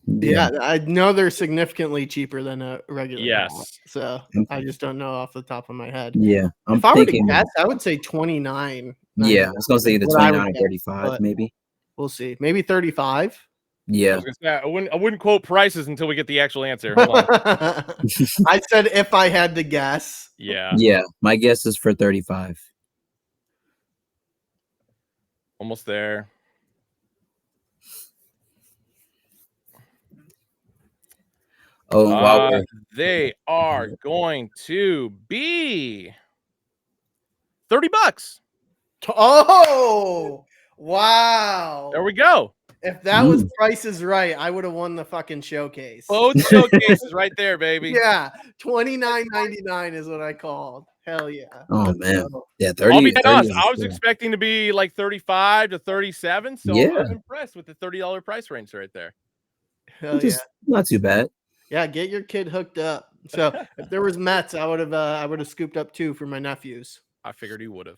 Yeah, I know they're significantly cheaper than a regular. Yes. hat, so I just don't know off the top of my head. Yeah. If I were to guess, I would say 29. Yeah, I was gonna say either What I 29 would or 35, guess, maybe. We'll see. Maybe 35. Yeah. I wouldn't quote prices until we get the actual answer. Hold on. I said if I had to guess. Yeah. Yeah. My guess is for 35. Almost there. Oh, wow. They are going to be $30. Oh, wow. There we go. If that was Price is Right, I would have won the fucking showcase. Both showcases right there, baby. Yeah, $29.99 is what I called. Hell yeah. Oh, man. Yeah, 30. I'll be 30 honest, is I was cool. expecting to be like 35 to 37, so Yeah. I'm impressed with the $30 price range right there. Hell yeah. Not too bad. Yeah, get your kid hooked up. So if there was Mets, I would have scooped up 2 for my nephews. I figured he would have.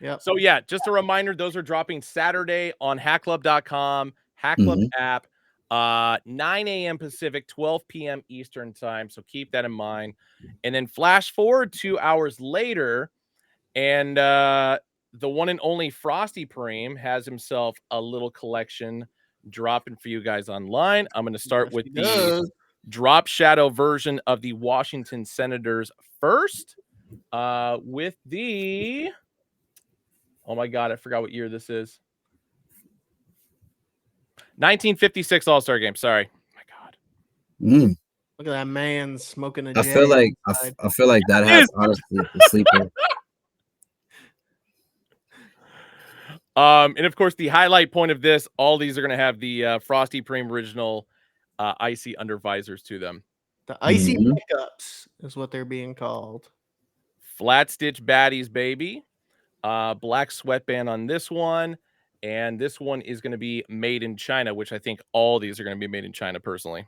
Yeah. So yeah, just a reminder, those are dropping Saturday on hackclub.com, Hack Club app, 9 a.m. Pacific, 12 p.m. Eastern time. So keep that in mind. And then flash forward 2 hours later, and the one and only Frosty Preem has himself a little collection dropping for you guys online. I'm going to start with the drop shadow version of the Washington Senators first, with the, oh my God, I forgot what year this is. 1956 All-Star game. Sorry. Oh my God. Look at that man smoking a J. I feel like that has honestly the sleeper. And of course, the highlight point of this, all these are going to have the Frosty Preem original icy under visors to them. The icy pickups is what they're being called. Flat stitch baddies, baby. Black sweatband on this one. And this one is going to be made in China, which I think all these are going to be made in China personally.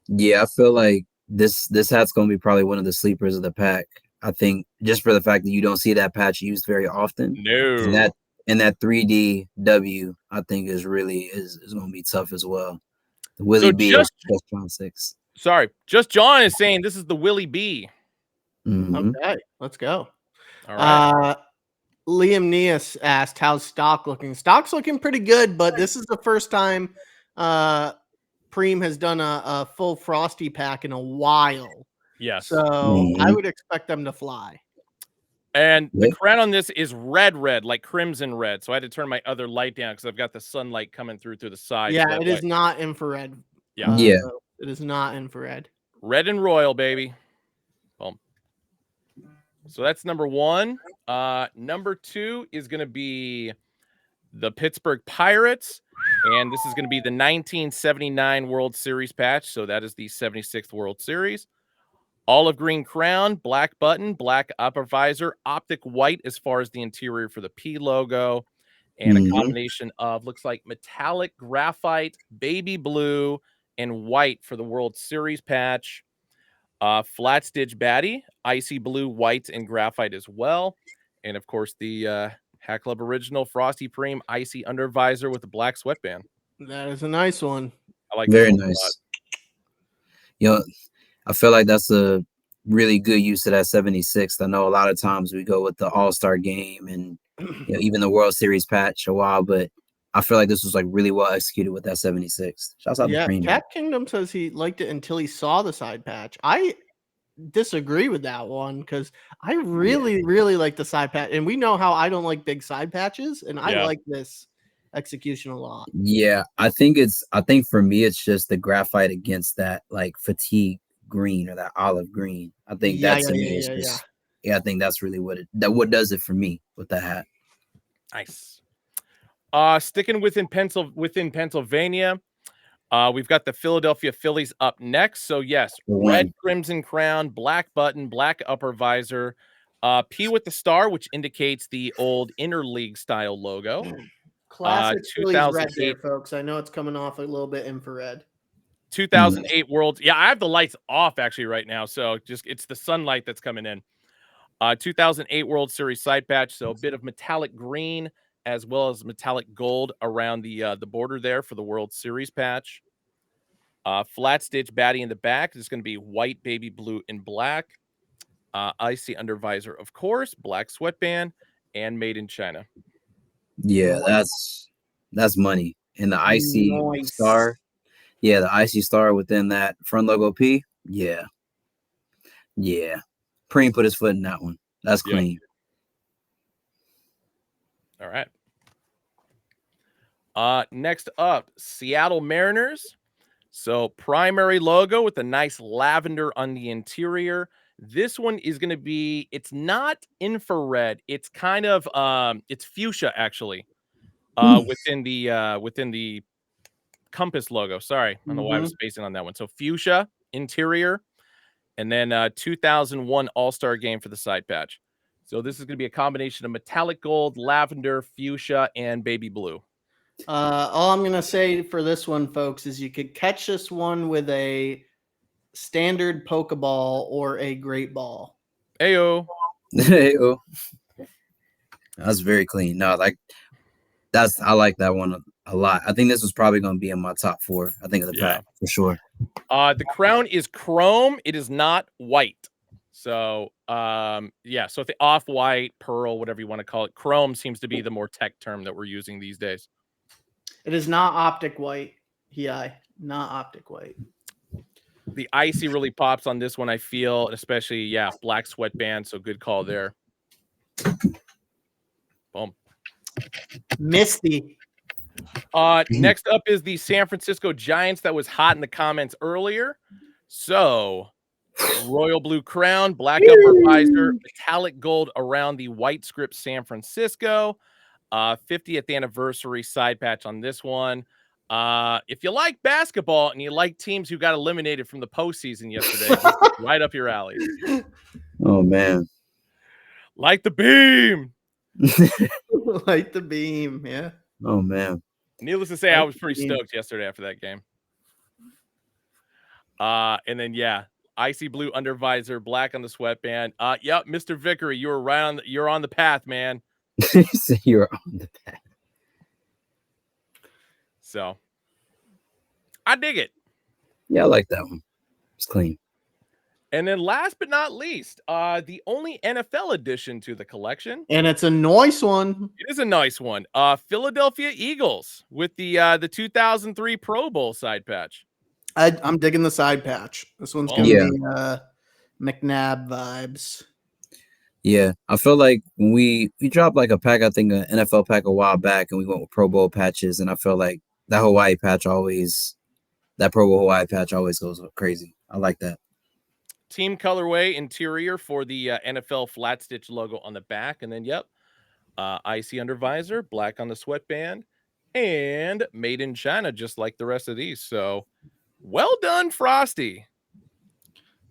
Yeah, I feel like this hat's going to be probably one of the sleepers of the pack. I think just for the fact that you don't see that patch used very often. No. And that 3D W, I think is really going to be tough as well. The Willie B just John 6. Sorry, just John is saying this is the Willie B. Okay, let's go. All right. Liam Neas asked, how's stock looking? Stock's looking pretty good, but this is the first time Preem has done a full Frosty pack in a while. Yes. So I would expect them to fly. And the Yep. crown on this is red, like crimson red. So I had to turn my other light down because I've got the sunlight coming through the side. Yeah, so that it way- is not infrared. Yeah. Yeah. So it is not infrared. Red and royal, baby. Boom. So that's number one. Number two is going to be the Pittsburgh Pirates. And this is going to be the 1979 World Series patch. So that is the 76th World Series. Olive green crown, black button, black upper visor, optic white as far as the interior for the P logo, and a combination of looks like metallic graphite, baby blue, and white for the World Series patch. Flat stitch baddie, icy blue, white, and graphite as well. And of course, the Hat Club original Frosty Preem icy under visor with a black sweatband. That is a nice one. I like Very this one a lot. nice. You know, I feel like that's a really good use of that 76th. I know a lot of times we go with the All-Star game and even the World Series patch a while, but I feel like this was like really well executed with that 76th. Shouts out to Preem. Cat Kingdom says he liked it until he saw the side patch. I disagree with that one because I really like the side patch, and we know how I don't like big side patches, and I like this execution a lot. Yeah, I think for me it's just the graphite against that like fatigue green or that olive green. I think that to me is just I think that's really what does it for me with the hat. Nice. Sticking within Pennsylvania, we've got the Philadelphia Phillies up next. So yes, red crimson crown, black button, black upper visor, P with the star, which indicates the old interleague style logo. Classic Phillies red there, folks. I know it's coming off a little bit infrared. 2008 World. Yeah, I have the lights off actually right now, so it's the sunlight that's coming in. 2008 World Series side patch, so a bit of metallic green as well as metallic gold around the border there for the World Series patch. Flat stitch baddie in the back is going to be white, baby blue, and black. Icy under visor, of course, black sweatband, and made in China. Yeah, that's money. And the icy star. Yeah, the icy star within that front logo P. Yeah. Yeah. Preem put his foot in that one. That's clean. All right. Next up, Seattle Mariners. So primary logo with a nice lavender on the interior. This one is going to be, it's not infrared. It's kind of, it's fuchsia actually, within the compass logo. Sorry. I don't know why I was spacing on that one. So fuchsia interior, and then 2001 All-Star game for the side patch. So this is going to be a combination of metallic gold, lavender, fuchsia, and baby blue. All I'm going to say for this one, folks, is you could catch this one with a standard Pokeball or a Great Ball. Ayo. Ayo. That's very clean. No, I like that one a lot. I think this was probably going to be in my top 4. I think of the pack for sure. The crown is chrome. It is not white. So, so the off-white, pearl, whatever you want to call it, chrome seems to be the more tech term that we're using these days. It is not optic white. Not optic white. The icy really pops on this one, I feel, especially, black sweatband. So good call there. Boom. Misty. Next up is the San Francisco Giants that was hot in the comments earlier. So royal blue crown, black upper visor, metallic gold around the white script San Francisco. 50th anniversary side patch on this one. If you like basketball and you like teams who got eliminated from the postseason yesterday, right up your alley. Oh man. Like the beam. Like the beam, yeah. Oh man. Needless to say, I was pretty stoked yesterday after that game. And then icy blue under visor, black on the sweatband. Yep, Mr. Vickery, you're on the path, man. So you're on the path. So I dig it. Yeah, I like that one. It's clean. And then last but not least, the only NFL addition to the collection. And it's a nice one. It is a nice one. Philadelphia Eagles with the 2003 Pro Bowl side patch. I'm digging the side patch. This one's going to be McNabb vibes. Yeah, I feel like when we dropped like a pack, I think an NFL pack a while back, and we went with Pro Bowl patches, and I feel like that Pro Bowl Hawaii patch always goes crazy. I like that. Team colorway interior for the NFL flat stitch logo on the back, and then icy under visor, black on the sweatband, and made in China, just like the rest of these. So well done, Frosty.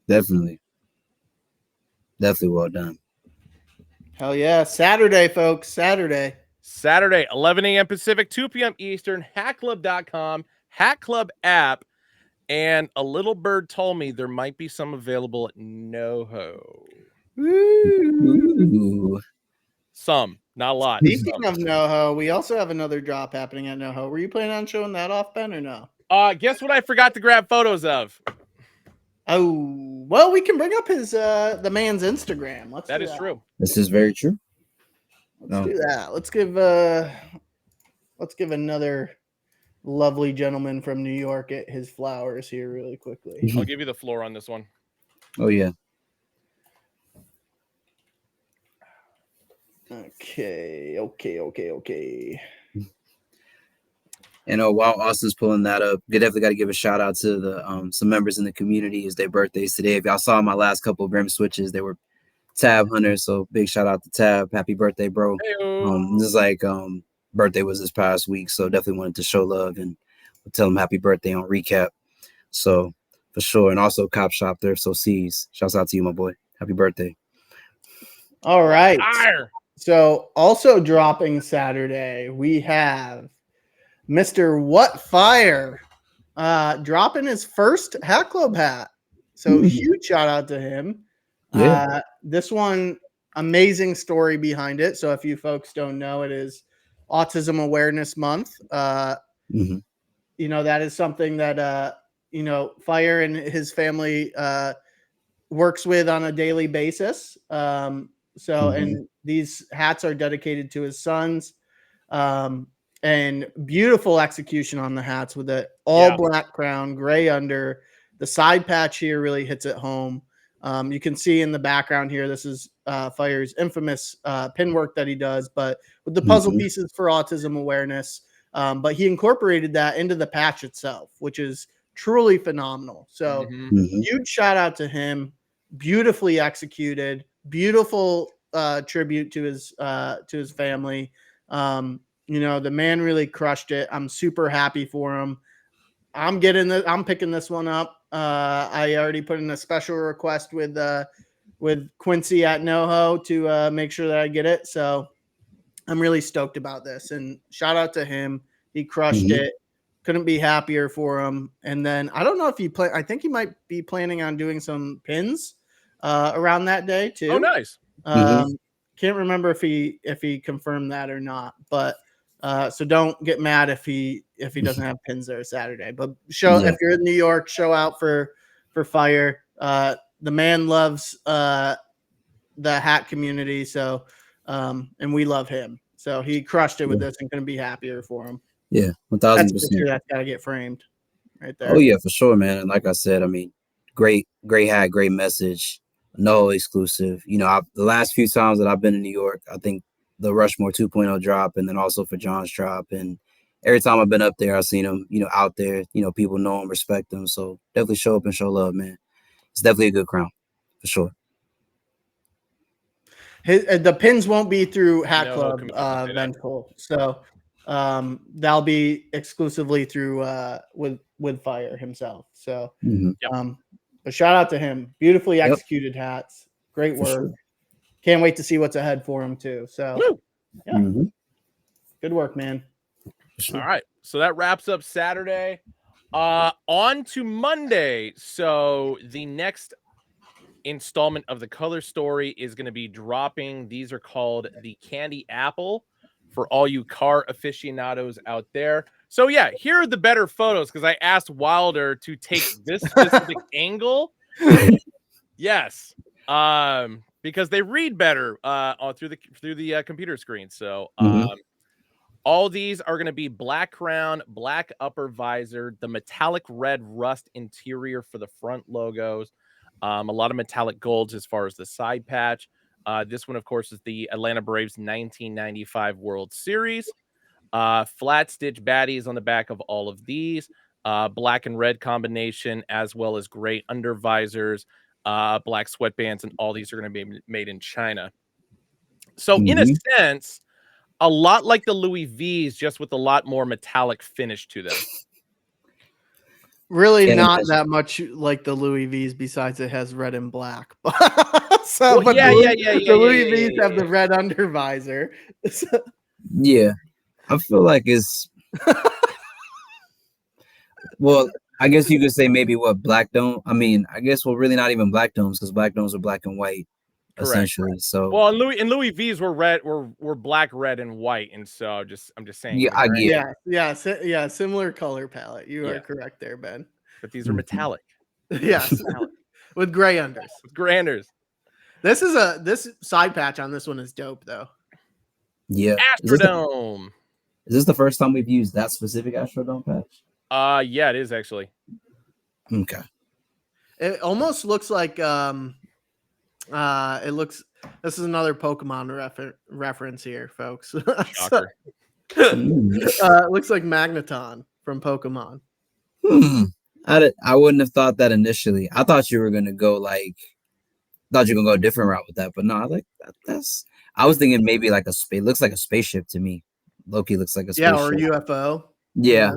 Definitely well done. Hell yeah. Saturday, folks. Saturday, 11 a.m. Pacific, 2 p.m. Eastern, hackclub.com, Hack Club app. And a little bird told me there might be some available at NoHo. Ooh. Some, not a lot. Speaking of NoHo, we also have another drop happening at NoHo. Were you planning on showing that off, Ben, or no? Guess what I forgot to grab photos of? Oh, well, we can bring up his the man's Instagram. That is true. This is very true. Let's do that. Let's give another lovely gentleman from New York his flowers here really quickly. I'll give you the floor on this one. Oh yeah. Okay. And while Austin's pulling that up, you definitely got to give a shout out to the some members in the community. It's their birthdays today. If y'all saw my last couple of Grim switches, they were Tab hunters. So big shout out to Tab. Happy birthday, bro. This is like birthday was this past week, so definitely wanted to show love and tell him happy birthday on recap. So for sure, and also Cop Shop there. So C's, shouts out to you, my boy. Happy birthday. All right. Fire. So also dropping Saturday, we have Mr. What Fire dropping his first Hat Club hat. So huge shout out to him. Yeah. This one, amazing story behind it. So if you folks don't know, it is Autism Awareness Month. You know, that is something that you know, Fire and his family works with on a daily basis. And these hats are dedicated to his sons. And beautiful execution on the hats with the all black crown, gray under. The side patch here really hits it home. You can see in the background here, this is Fire's infamous pin work that he does, but with the puzzle pieces for autism awareness. But he incorporated that into the patch itself, which is truly phenomenal. So huge shout out to him. Beautifully executed, beautiful tribute to his family. You know, the man really crushed it. I'm super happy for him. I'm picking this one up. I already put in a special request with Quincy at NoHo to make sure that I get it. So I'm really stoked about this, and shout out to him. He crushed it. Couldn't be happier for him. And then I don't know if I think he might be planning on doing some pins around that day too. Oh, nice. Can't remember if he confirmed that or not, but so don't get mad if he doesn't have pins there Saturday. But if you're in New York, show out for Fire. The man loves the hat community, so and we love him. So he crushed it with this, and couldn't be happier for him. Yeah, 1,000%. That's got to get framed right there. Oh yeah, for sure, man. And like I said, I mean, great hat, great message. No exclusive. You know, the last few times that I've been in New York, I think the Rushmore 2.0 drop, and then also for John's drop. And every time I've been up there, I've seen him, you know, out there. You know, people know him, respect him. So definitely show up and show love, man. It's definitely a good crown, for sure. The pins won't be through Hat Club Ventful, so that'll be exclusively through with Fire himself. So, but shout out to him. Beautifully executed hats, great work. Sure. Can't wait to see what's ahead for him too. So, good work, man. All right, so that wraps up Saturday. On to Monday. So the next installment of the color story is going to be dropping. These are called the Candy Apple for all you car aficionados out there. So yeah, here are the better photos because I asked Wilder to take this specific angle. Yes, because they read better through the computer screen. So all these are going to be black crown, black upper visor, the metallic red rust interior for the front logos. A lot of metallic golds as far as the side patch. This one, of course, is the Atlanta Braves 1995 World Series. Flat stitch baddies on the back of all of these. Black and red combination, as well as gray under visors, black sweatbands, and all these are going to be made in China. So, in a sense, a lot like the Louis V's, just with a lot more metallic finish to them. Really not that much like the Louis V's, besides it has red and black. So, Well, the Louis V's have the red under visor. Yeah, I feel like it's well, I guess you could say maybe what black dome. I mean, I guess really not even black domes, because black domes are black and white, essentially. So well, and Louis V's were red, were black, red, and white, and so I'm just saying. Yeah, I get it. Yeah, similar color palette. You are correct there, Ben. But these are metallic. Yes, with gray unders. With gray unders. This side patch on this one is dope though. Yeah. Astrodome. Is this the first time we've used that specific Astrodome patch? Yeah, it is actually. Okay. It almost looks like this is another Pokemon reference here, folks. Shocker. It looks like Magneton from Pokemon. I wouldn't have thought that initially. I thought you were gonna go a different route with that, but no, I like that. I was thinking maybe like looks like a spaceship to me. Loki looks like a spaceship. Yeah, or UFO. Yeah.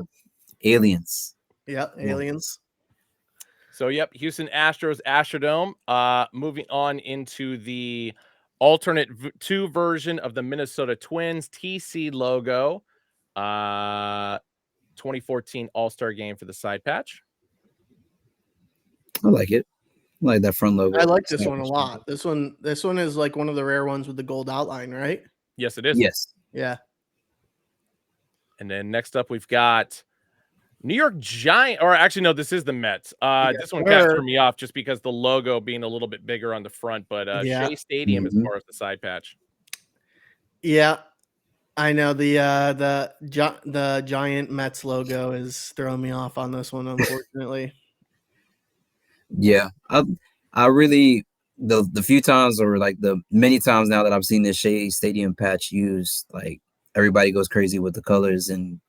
Aliens. Yeah, aliens. So, Houston Astros Astrodome. Moving on into the alternate 2 version of the Minnesota Twins TC logo. 2014 All-Star Game for the side patch. I like it. I like that front logo. I like this one a lot. This one is like one of the rare ones with the gold outline, right? Yes, it is. Yes. Yeah. And then next up, we've got New York Giant, or actually, no, this is the Mets. This one kind of threw me off just because the logo being a little bit bigger on the front, but Shea Stadium as far as the side patch. Yeah, I know the Giant Mets logo is throwing me off on this one, unfortunately. Yeah, I really the few times, or like the many times now that I've seen this Shea Stadium patch used, like everybody goes crazy with the colors and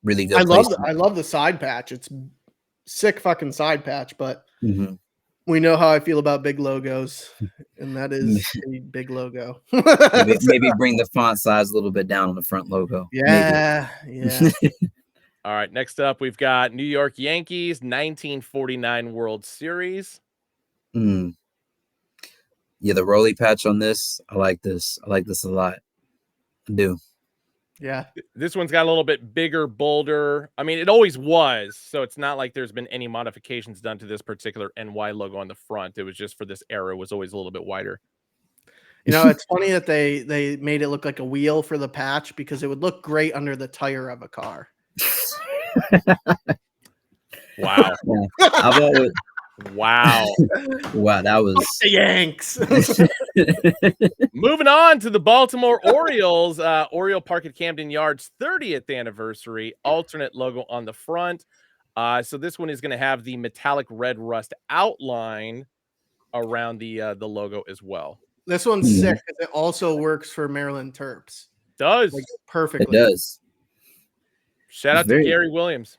really good. I love the side patch. It's sick fucking side patch, but we know how I feel about big logos, and that is a big logo. maybe bring the font size a little bit down on the front logo. Yeah. All right, next up, we've got New York Yankees 1949 World Series. Yeah, the Rolly patch on this, I like this. I like this a lot. I do. Yeah. This one's got a little bit bigger, bolder. I mean, it always was, so it's not like there's been any modifications done to this particular NY logo on the front. It was just for this era, it was always a little bit wider. You know, it's funny that they made it look like a wheel for the patch, because it would look great under the tire of a car. Wow. Wow. Wow, that was the Yanks. Moving on to the Baltimore Orioles, Oriole Park at Camden Yards 30th anniversary, alternate logo on the front. So this one is going to have the metallic red rust outline around the logo as well. This one's sick because it also works for Maryland Terps. Does perfectly. It does. Shout out to Gary Williams.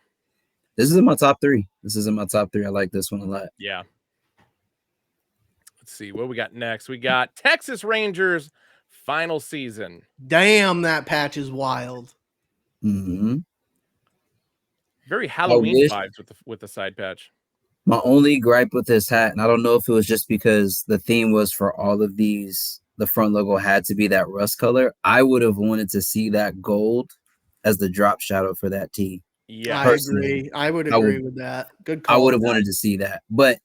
This is in my top 3. I like this one a lot. Yeah. Let's see what we got next. We got Texas Rangers final season. Damn, that patch is wild. Very Halloween vibes with the side patch. My only gripe with this hat, and I don't know if it was just because the theme was for all of these, the front logo had to be that rust color. I would have wanted to see that gold as the drop shadow for that tee. Yeah, I agree. I would agree with that. Good call. I would have wanted to see that. But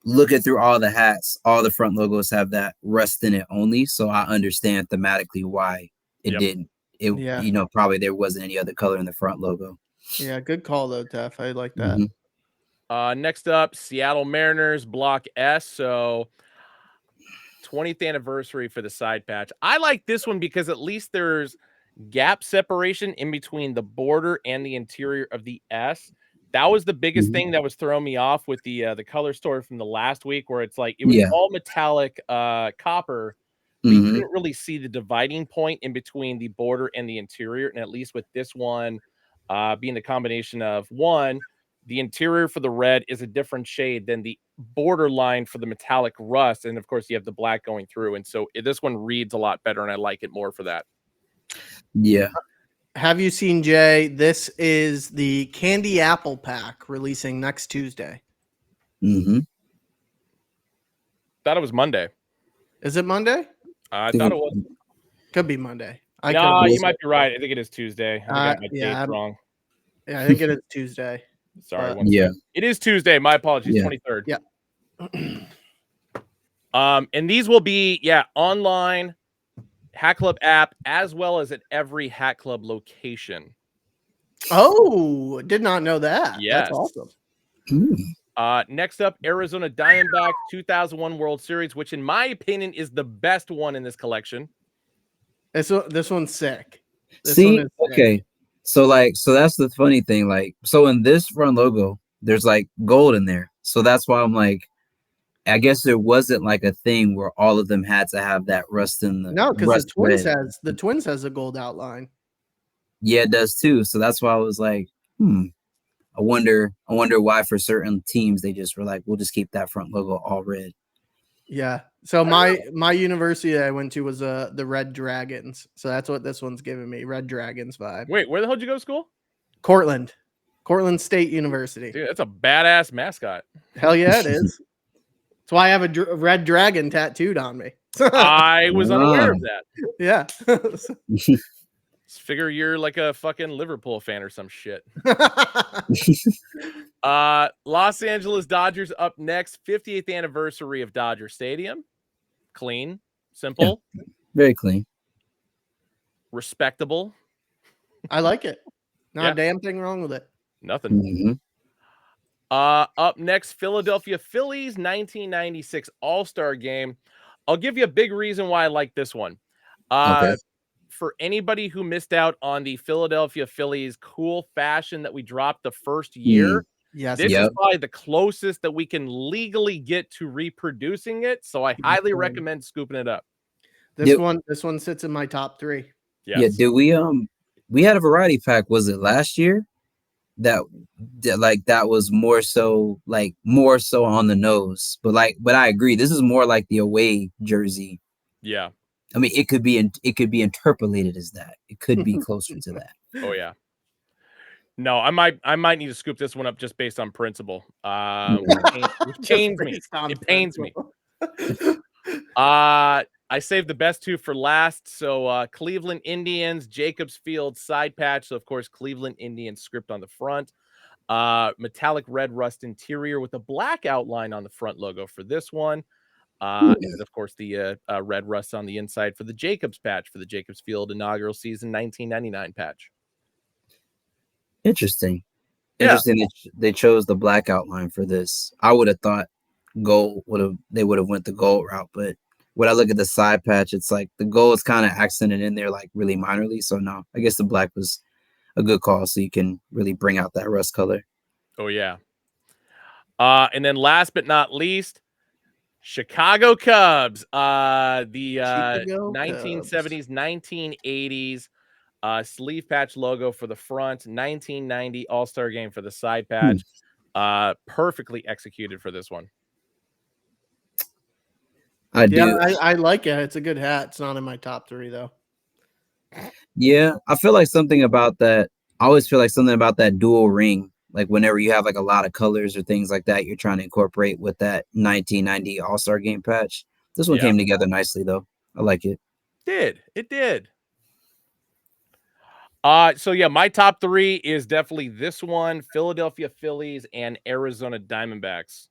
looking through all the hats, all the front logos have that rust in it only. So I understand thematically why it didn't. You know, probably there wasn't any other color in the front logo. Yeah, good call though, Tef. I like that. Next up, Seattle Mariners Block S. So 20th anniversary for the side patch. I like this one because at least there's gap separation in between the border and the interior of the S. That was the biggest Mhm. thing that was throwing me off with the color story from the last week, where it's like it was Yeah. all metallic copper, but you Mhm. couldn't really see the dividing point in between the border and the interior. And at least with this one, being the combination of one, the interior for the red is a different shade than the borderline for the metallic rust, and of course you have the black going through. And so this one reads a lot better, and I like it more for that. Yeah. Have you seen, Jay? This is the Candy Apple Pack releasing next Tuesday. Mhm. Thought it was Monday. Is it Monday? I thought it was. Could be Monday. No, could you might be right. I think it is Tuesday. I think I got my yeah, dates wrong. yeah, I think it is Tuesday. Sorry, But- one Yeah. sec. It is Tuesday. My apologies. Yeah. 23rd. Yeah. And these will be online Hat Club app as well as at every Hat Club location. Oh, did not know that. Yes. That's awesome. Next up, Arizona Diamondbacks 2001 World Series, which in my opinion is the best one in this collection. This one's sick. This See, one is sick. okay. So that's the funny thing. Like, so in this front logo, there's like gold in there. So that's why I'm like, I guess there wasn't like a thing where all of them had to have that rust in the No, because rust red. the Twins has a gold outline. Yeah, it does too. So that's why I was like, I wonder why for certain teams they just were like, we'll just keep that front logo all red. Yeah. So my university that I went to was the Red Dragons. So that's what this one's giving me. Red Dragons vibe. Wait, where the hell did you go to school? Cortland State University. Dude, that's a badass mascot. Hell yeah, it is. That's why I have a red dragon tattooed on me. I was unaware of that. Yeah. Figure you're like a fucking Liverpool fan or some shit. Los Angeles Dodgers up next, 58th anniversary of Dodger Stadium. Clean, simple, Very clean, respectable. I like it. Not Yeah. a damn thing wrong with it. Nothing. Mhm. Up next, Philadelphia Phillies 1996 All-Star Game. I'll give you a big reason why I like this one. Okay. For anybody who missed out on the Philadelphia Phillies cool fashion that we dropped the first year, Yes. this is Yep. probably the closest that we can legally get to reproducing it. So I highly recommend scooping it up. This one sits in my top 3. Yes. Yeah, did we had a variety pack, was it last year? That was more so on the nose. But I agree, this is more like the away jersey. Yeah. I mean, it could be interpolated as that. It could be closer to that. Oh yeah. No, I might need to scoop this one up just based on principle. It pains me. It pains me. I saved the best two for last. So Cleveland Indians, Jacobs Field side patch. So of course, Cleveland Indians script on the front. Metallic red rust interior with a black outline on the front logo for this one. And of course, the red rust on the inside for the Jacobs patch for the Jacobs Field inaugural season 1999 patch. Interesting. Yeah. Interesting that they chose the black outline for this. I would have thought they would have went the gold route, but when I look at the side patch, it's like the gold is kind of accented in there like really minorly. So no, I guess the black was a good call, so you can really bring out that rust color. Oh yeah. And then last but not least, Chicago Cubs. The 1970s, 1980s sleeve patch logo for the front, 1990 All-Star Game for the side patch. Perfectly executed for this one. I do. I like it. It's a good hat. It's not in my top 3 though. Yeah, I feel like something about that. I always feel like something about that dual ring. Like whenever you have like a lot of colors or things like that, you're trying to incorporate with that 1990 All-Star Game patch. This one came together nicely though. I like it. It did. So yeah, my top 3 is definitely this one, Philadelphia Phillies and Arizona Diamondbacks.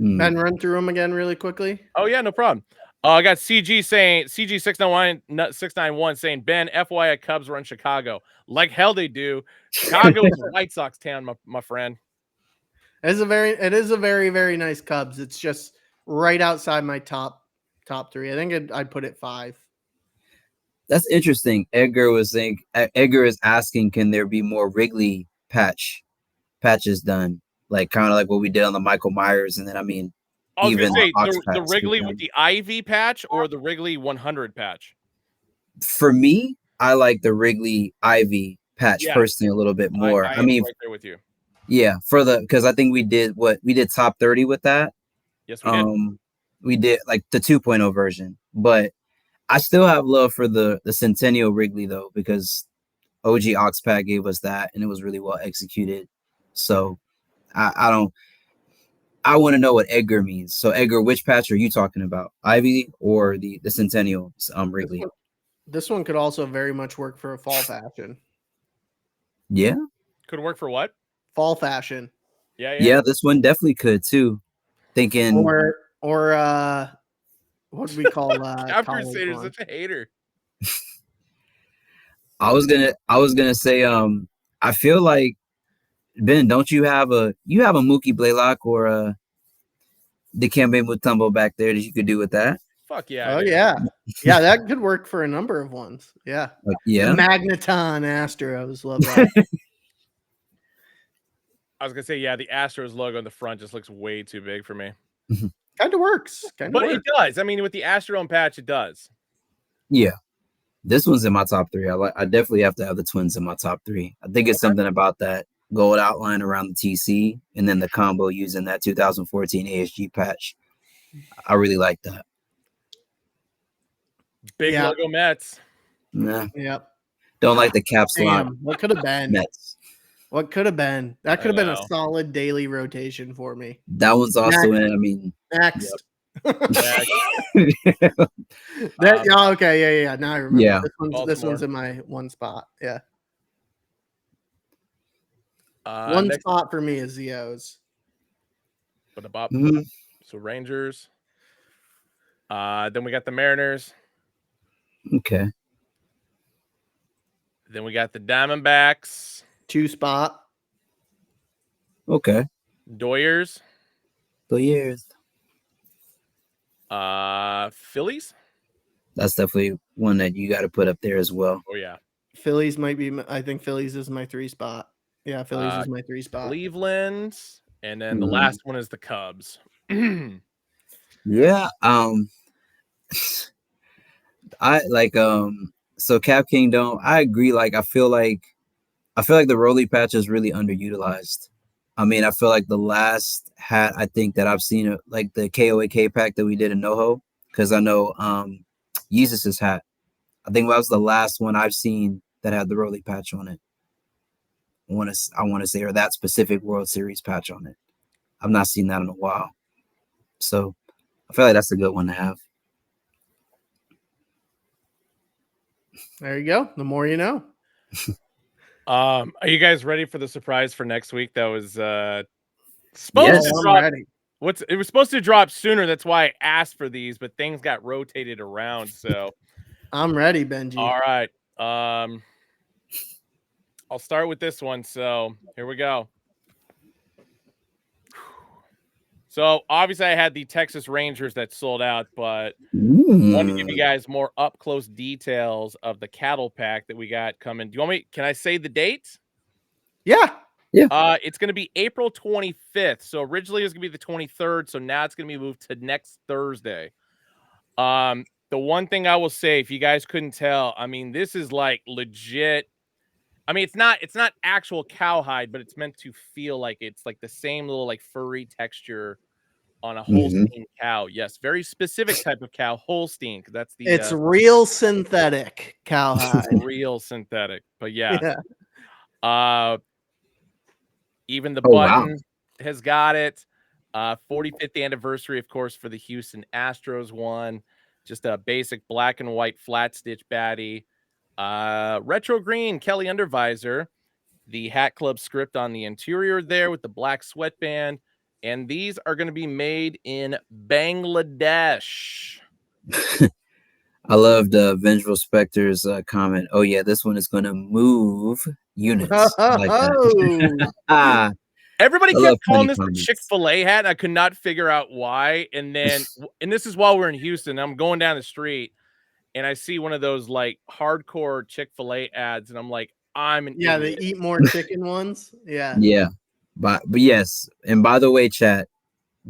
Ben, run through them again really quickly. Oh yeah, no problem. I got CG691 saying, Ben, FYI Cubs run Chicago. Like hell they do. Chicago is a White Sox town, my friend. It is a very, very nice Cubs. It's just right outside my top 3. I think I'd put it 5. That's interesting. Edgar is asking, can there be more Wrigley patch patches done, like kind of like what we did on the Michael Myers, and then I mean, I was even gonna say Ox the packs get Wrigley done. with the IV patch or the Wrigley 100 patch. For me, I like the Wrigley Ivy patch Yes. personally a little bit more. I I am mean, right there with you. yeah, because I think we did top 30 with that. Yes, we did. We did like the 2.0 version, but I still have love for the Centennial Wrigley though, because OG Ox Pack gave us that and it was really well executed. So I don't. I want to know what Edgar means. So Edgar, which patch are you talking about? Ivy or the Centennial Wrigley? This one could also very much work for a fall fashion. Yeah. Could work for what? Fall fashion. Yeah, this one definitely could too. Thinking or what do we call Cap college Crusader's one? such a hater. I was gonna say I feel like Ben, don't you have a Mookie Blaylock or a Dikembe Mutombo back there that you could do with that? Fuck yeah. Oh yeah. Yeah, that could work for a number of ones. Yeah. Yeah. The Magneton Astros, love that. I was gonna say, yeah, the Astros logo on the front just looks way too big for me. Kind of works. But it does. I mean, with the Astro patch, it does. Yeah. This one's in my top 3. I definitely have to have the Twins in my top 3. I think it's something about that gold outline around the TC and then the combo using that 2014 ASG patch. I really like that. Big logo Mets. Nah. Yep. Don't like the cap slot. What could have been? Mets. What could have been? That could have been a solid daily rotation for me. That one's also in. I mean, next. Yep. Okay, yeah. Now I remember. Yeah. This one's in my one spot. Yeah. One spot for me is Zio's. So Rangers. Then we got the Mariners. Okay. Then we got the Diamondbacks. 2 spot. Okay. Doyers. Phillies. Phillies. That's definitely one that you got to put up there as well. Oh yeah. Phillies might be. I think Phillies is my 3 spot. Yeah, Phillies is my 3 spot. Cleveland, and then the last one is the Cubs. Yeah. I like so Cap Kingdom, I agree. Like I feel like the Rolly patch is really underutilized. I mean, I feel like the last hat I think that I've seen, like the KOAK pack that we did in NoHo, because I know Yeezus' hat. I think that was the last one I've seen that had the Rolly patch on it. I want to say, or that specific World Series patch on it. I've not seen that in a while. So I feel like that's a good one to have. There you go. The more you know. Are you guys ready for the surprise for next week? That was supposed to drop. Ready. It was supposed to drop sooner. That's why I asked for these, but things got rotated around. So I'm ready, Benji. All right. I'll start with this one. So here we go. So obviously I had the Texas Rangers that sold out, but I want to give you guys more up close details of the cattle pack that we got coming. Do you want me? Can I say the date? Yeah. It's going to be April 25th. So originally it was going to be the 23rd. So now it's going to be moved to next Thursday. The one thing I will say, if you guys couldn't tell, I mean, this is like legit. I mean, it's not actual cowhide, but it's meant to feel like it's like the same little like furry texture on a Holstein cow. Yes, very specific type of cow, Holstein. That's the. It's real synthetic cowhide. Real synthetic, but yeah. Even the Oh, button wow. has got it. 45th anniversary, of course, for the Houston Astros one. Just a basic black and white flat stitch baddie. Retro green Kelly undervisor. The Hat Club script on the interior there with the black sweatband. And these are going to be made in Bangladesh. I loved Vengeful Spectre's comment. Oh yeah, this one is going to move units. Like that. Everybody kept calling this the Chick-fil-A hat. And I could not figure out why. And then, and this is while we're in Houston. I'm going down the street and I see one of those like hardcore Chick-fil-A ads, and I'm like, I'm an idiot. They eat more chicken ones. Yeah. Yeah. But yes, and by the way, chat,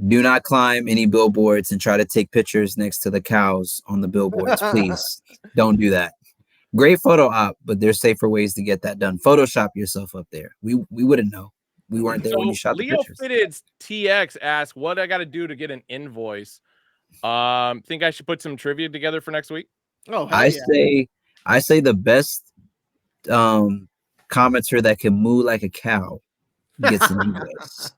do not climb any billboards and try to take pictures next to the cows on the billboards. Please don't do that. Great photo op, but there's safer ways to get that done. Photoshop yourself up there. We wouldn't know. We weren't there when you shot the Leo pictures. Fitted's TX asked, "What I got to do to get an invoice?" Think I should put some trivia together for next week? Oh, hell yeah. I say the best commenter that can moo like a cow gets an invoice.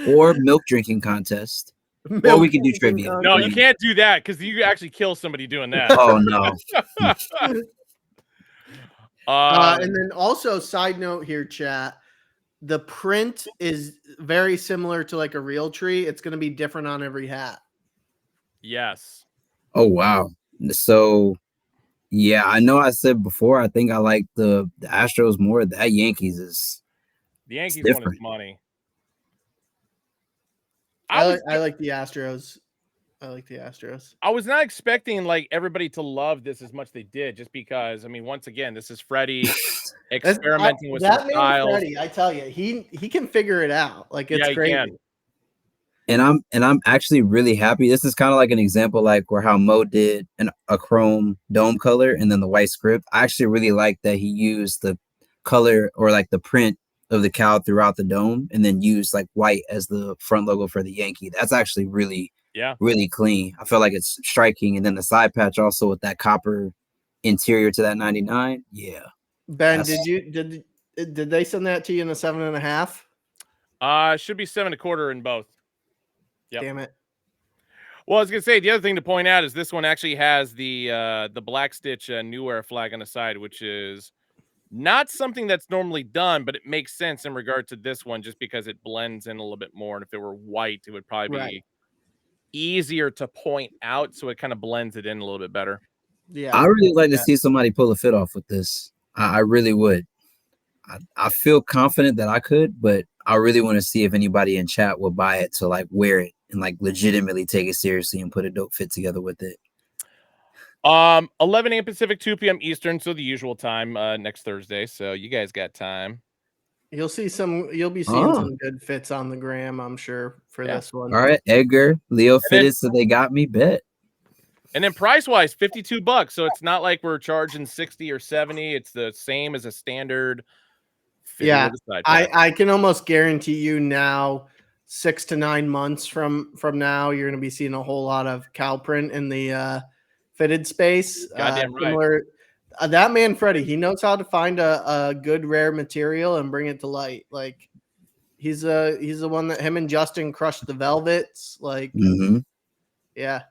Or milk drinking contest. Or we can do trivia. No, you can't do that because you actually kill somebody doing that. Oh no. And then also, side note here, chat. The print is very similar to like a real tree. It's going to be different on every hat. Yes. Oh wow. So yeah, I know I said before I think I like the Astros more. That Yankees is the Yankees different. Want his money. I like the Astros. I like the Astros. I was not expecting like everybody to love this as much as they did, just because I mean, once again, this is Freddie experimenting with that some man styles. Freddie, I tell you, he can figure it out. Like it's crazy. And I'm actually really happy. This is kind of like an example, like where how Mo did a chrome dome color and then the white script. I actually really like that he used the color or like the print of the cow throughout the dome and then used like white as the front logo for the Yankee. That's actually really clean. I feel like it's striking. And then the side patch also with that copper interior to that 99. Yeah. Ben, did they send that to you in a 7.5? Should be 7.25 in both. Yep. Damn it. Well, I was gonna say the other thing to point out is this one actually has the Black Stitch New Era flag on the side, which is not something that's normally done, but it makes sense in regard to this one just because it blends in a little bit more. And if it were white, it would probably be easier to point out, so it kind of blends it in a little bit better. Yeah, I really like to see somebody pull a fit off with this. I really would. I feel confident that I could, but I really want to see if anybody in chat will buy it to like wear it and like legitimately take it seriously and put a dope fit together with it. 11 a.m. Pacific, 2 p.m. Eastern, so the usual time next Thursday. So you guys got time. You'll be seeing some good fits on the gram, I'm sure, for this one. All right, Edgar, Leo Fitted, so they got me bet. And then price-wise, $52. So it's not like we're charging 60 or 70. It's the same as a standard. Yeah, I can almost guarantee you now, 6 to 9 months from now, you're going to be seeing a whole lot of cow print in the fitted space. Goddamn right. That man Freddie, he knows how to find a good rare material and bring it to light. Like he's the one that him and Justin crushed the velvets. Like, yeah.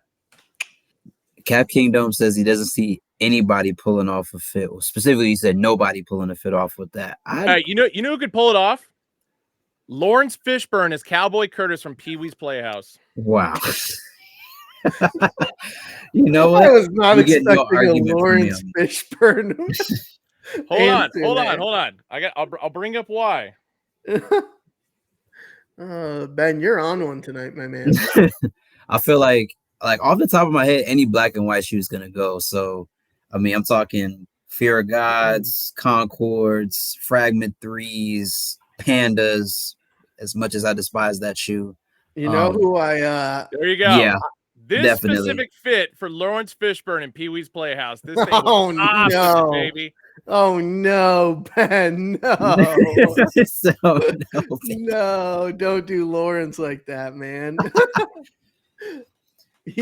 Cap Kingdom says he doesn't see anybody pulling off a fit. Well, specifically, he said nobody pulling a fit off with that. You know who could pull it off? Lawrence Fishburne as Cowboy Curtis from Pee-wee's Playhouse. Wow. You know what? I was not expecting a Lawrence Fishburne. Hold on. I'll bring up why. Ben, you're on one tonight, my man. I feel like off the top of my head, any black and white shoe is gonna go. So, I mean, I'm talking Fear of Gods, Concords, Fragment 3s, Pandas. As much as I despise that shoe, you know who I. There you go. Yeah, this specific fit for Lawrence Fishburne in Pee-wee's Playhouse. This thing awesome, no, baby. Oh no, Ben! No, no, don't do Lawrence like that, man.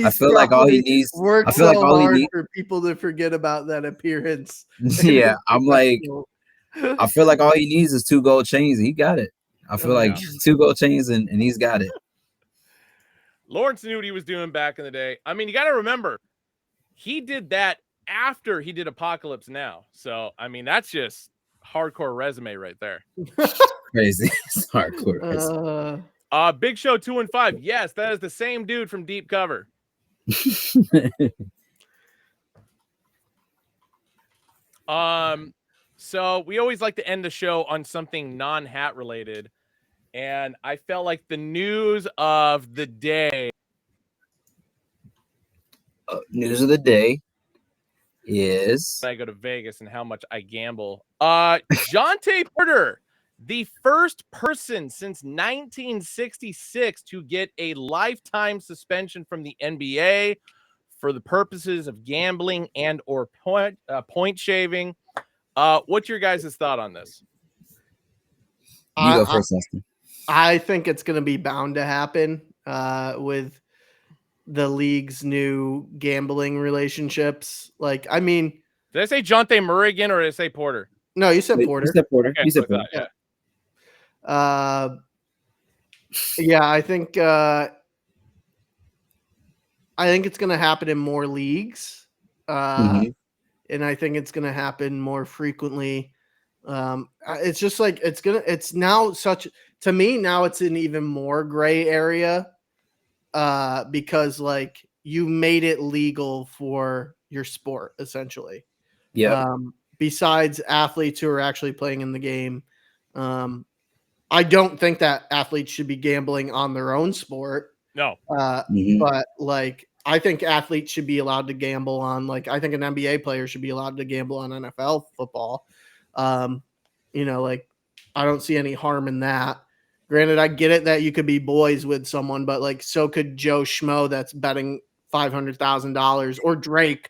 I feel like all he needs. I feel like all he needs for people to forget about that appearance. Yeah, I'm like, I feel like all he needs is 2 gold chains. He got it. I feel like 2 gold chains and he's got it. Lawrence knew what he was doing back in the day. I mean, you got to remember, he did that after he did Apocalypse Now. So, I mean, that's just hardcore resume right there. Crazy. It's hardcore resume. Big Show 2 and 5. Yes, that is the same dude from Deep Cover. So we always like to end the show on something non-hat related. And I felt like the news of the day. News of the day is I go to Vegas and how much I gamble. Jonte Porter the first person since 1966 to get a lifetime suspension from the NBA for the purposes of gambling and or point shaving. What's your guys' thought on this? You go first, Austin. I think it's going to be bound to happen with the league's new gambling relationships. Like, I mean, did I say Jonte Murray again, or did I say Porter? No, you said Porter. You said Porter. Okay, you said Porter. Yeah. I think it's going to happen in more leagues, and I think it's going to happen more frequently. It's just like it's now such to me now it's an even more gray area because like you made it legal for your sport essentially. Yeah. Besides athletes who are actually playing in the game, I don't think that athletes should be gambling on their own sport. No. But like I think athletes should be allowed to gamble on, like, I think an NBA player should be allowed to gamble on NFL football. Like I don't see any harm in that. Granted, I get it that you could be boys with someone, but like so could Joe Schmo that's betting $500,000 or Drake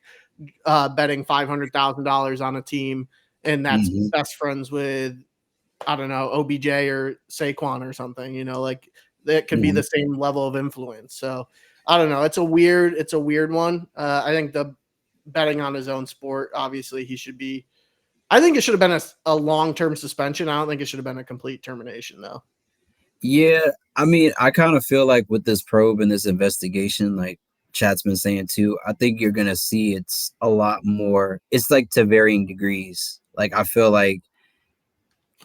betting $500,000 on a team and that's best friends with, I don't know, OBJ or Saquon or something, like that could be the same level of influence. So I don't know. It's a weird one. I think the betting on his own sport, obviously I think it should have been a long-term suspension. I don't think it should have been a complete termination though. Yeah. I mean, I kind of feel like with this probe and this investigation, like Chat's been saying too, I think you're going to see it's a lot more. It's like to varying degrees. Like, I feel like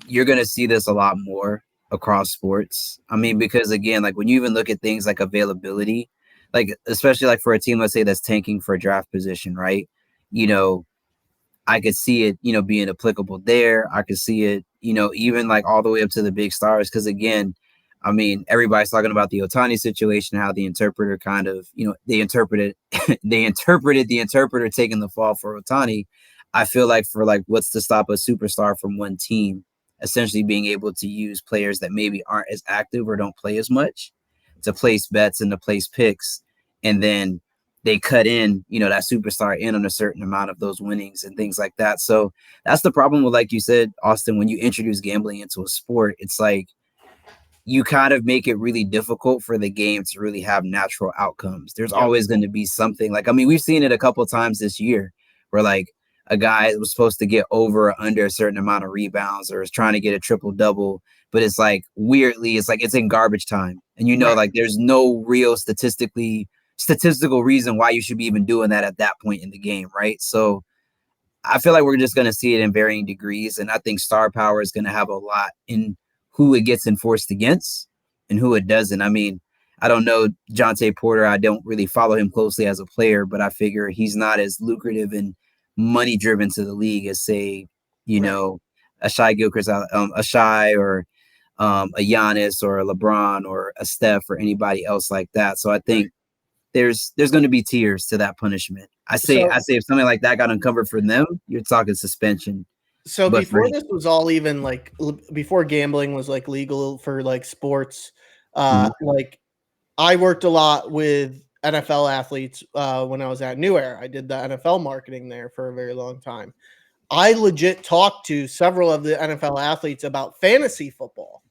you're going to see this a lot more across sports. I mean, because again, like when you even look at things like availability, like especially like for a team, let's say that's tanking for a draft position, right? I could see it, being applicable there. I could see it, even like all the way up to the big stars. Cause again, I mean, everybody's talking about the Ohtani situation, how the interpreter kind of, they interpreted the interpreter taking the fall for Ohtani. I feel like for like what's to stop a superstar from one team essentially being able to use players that maybe aren't as active or don't play as much to place bets and to place picks. And then they cut in, that superstar in on a certain amount of those winnings and things like that. So that's the problem with, like you said, Austin, when you introduce gambling into a sport, it's like you kind of make it really difficult for the game to really have natural outcomes. There's always going to be something like, I mean, we've seen it a couple of times this year where like a guy was supposed to get over or under a certain amount of rebounds or is trying to get a triple double, but it's like weirdly, it's like it's in garbage time. And like there's no real statistical reason why you should be even doing that at that point in the game, right? So I feel like we're just going to see it in varying degrees. And I think star power is going to have a lot in who it gets enforced against and who it doesn't. I mean, I don't know Jonte Porter. I don't really follow him closely as a player, but I figure he's not as lucrative and money driven to the league as, say, a Shai Gilchrist, a Shai or a Giannis or a LeBron or a Steph or anybody else like that. So I think there's going to be tiers to that punishment. I say if something like that got uncovered for them, you're talking suspension. So before this was all even like before gambling was like legal for like sports, like I worked a lot with NFL athletes when I was at New Era. I did the NFL marketing there for a very long time. I legit talked to several of the NFL athletes about fantasy football.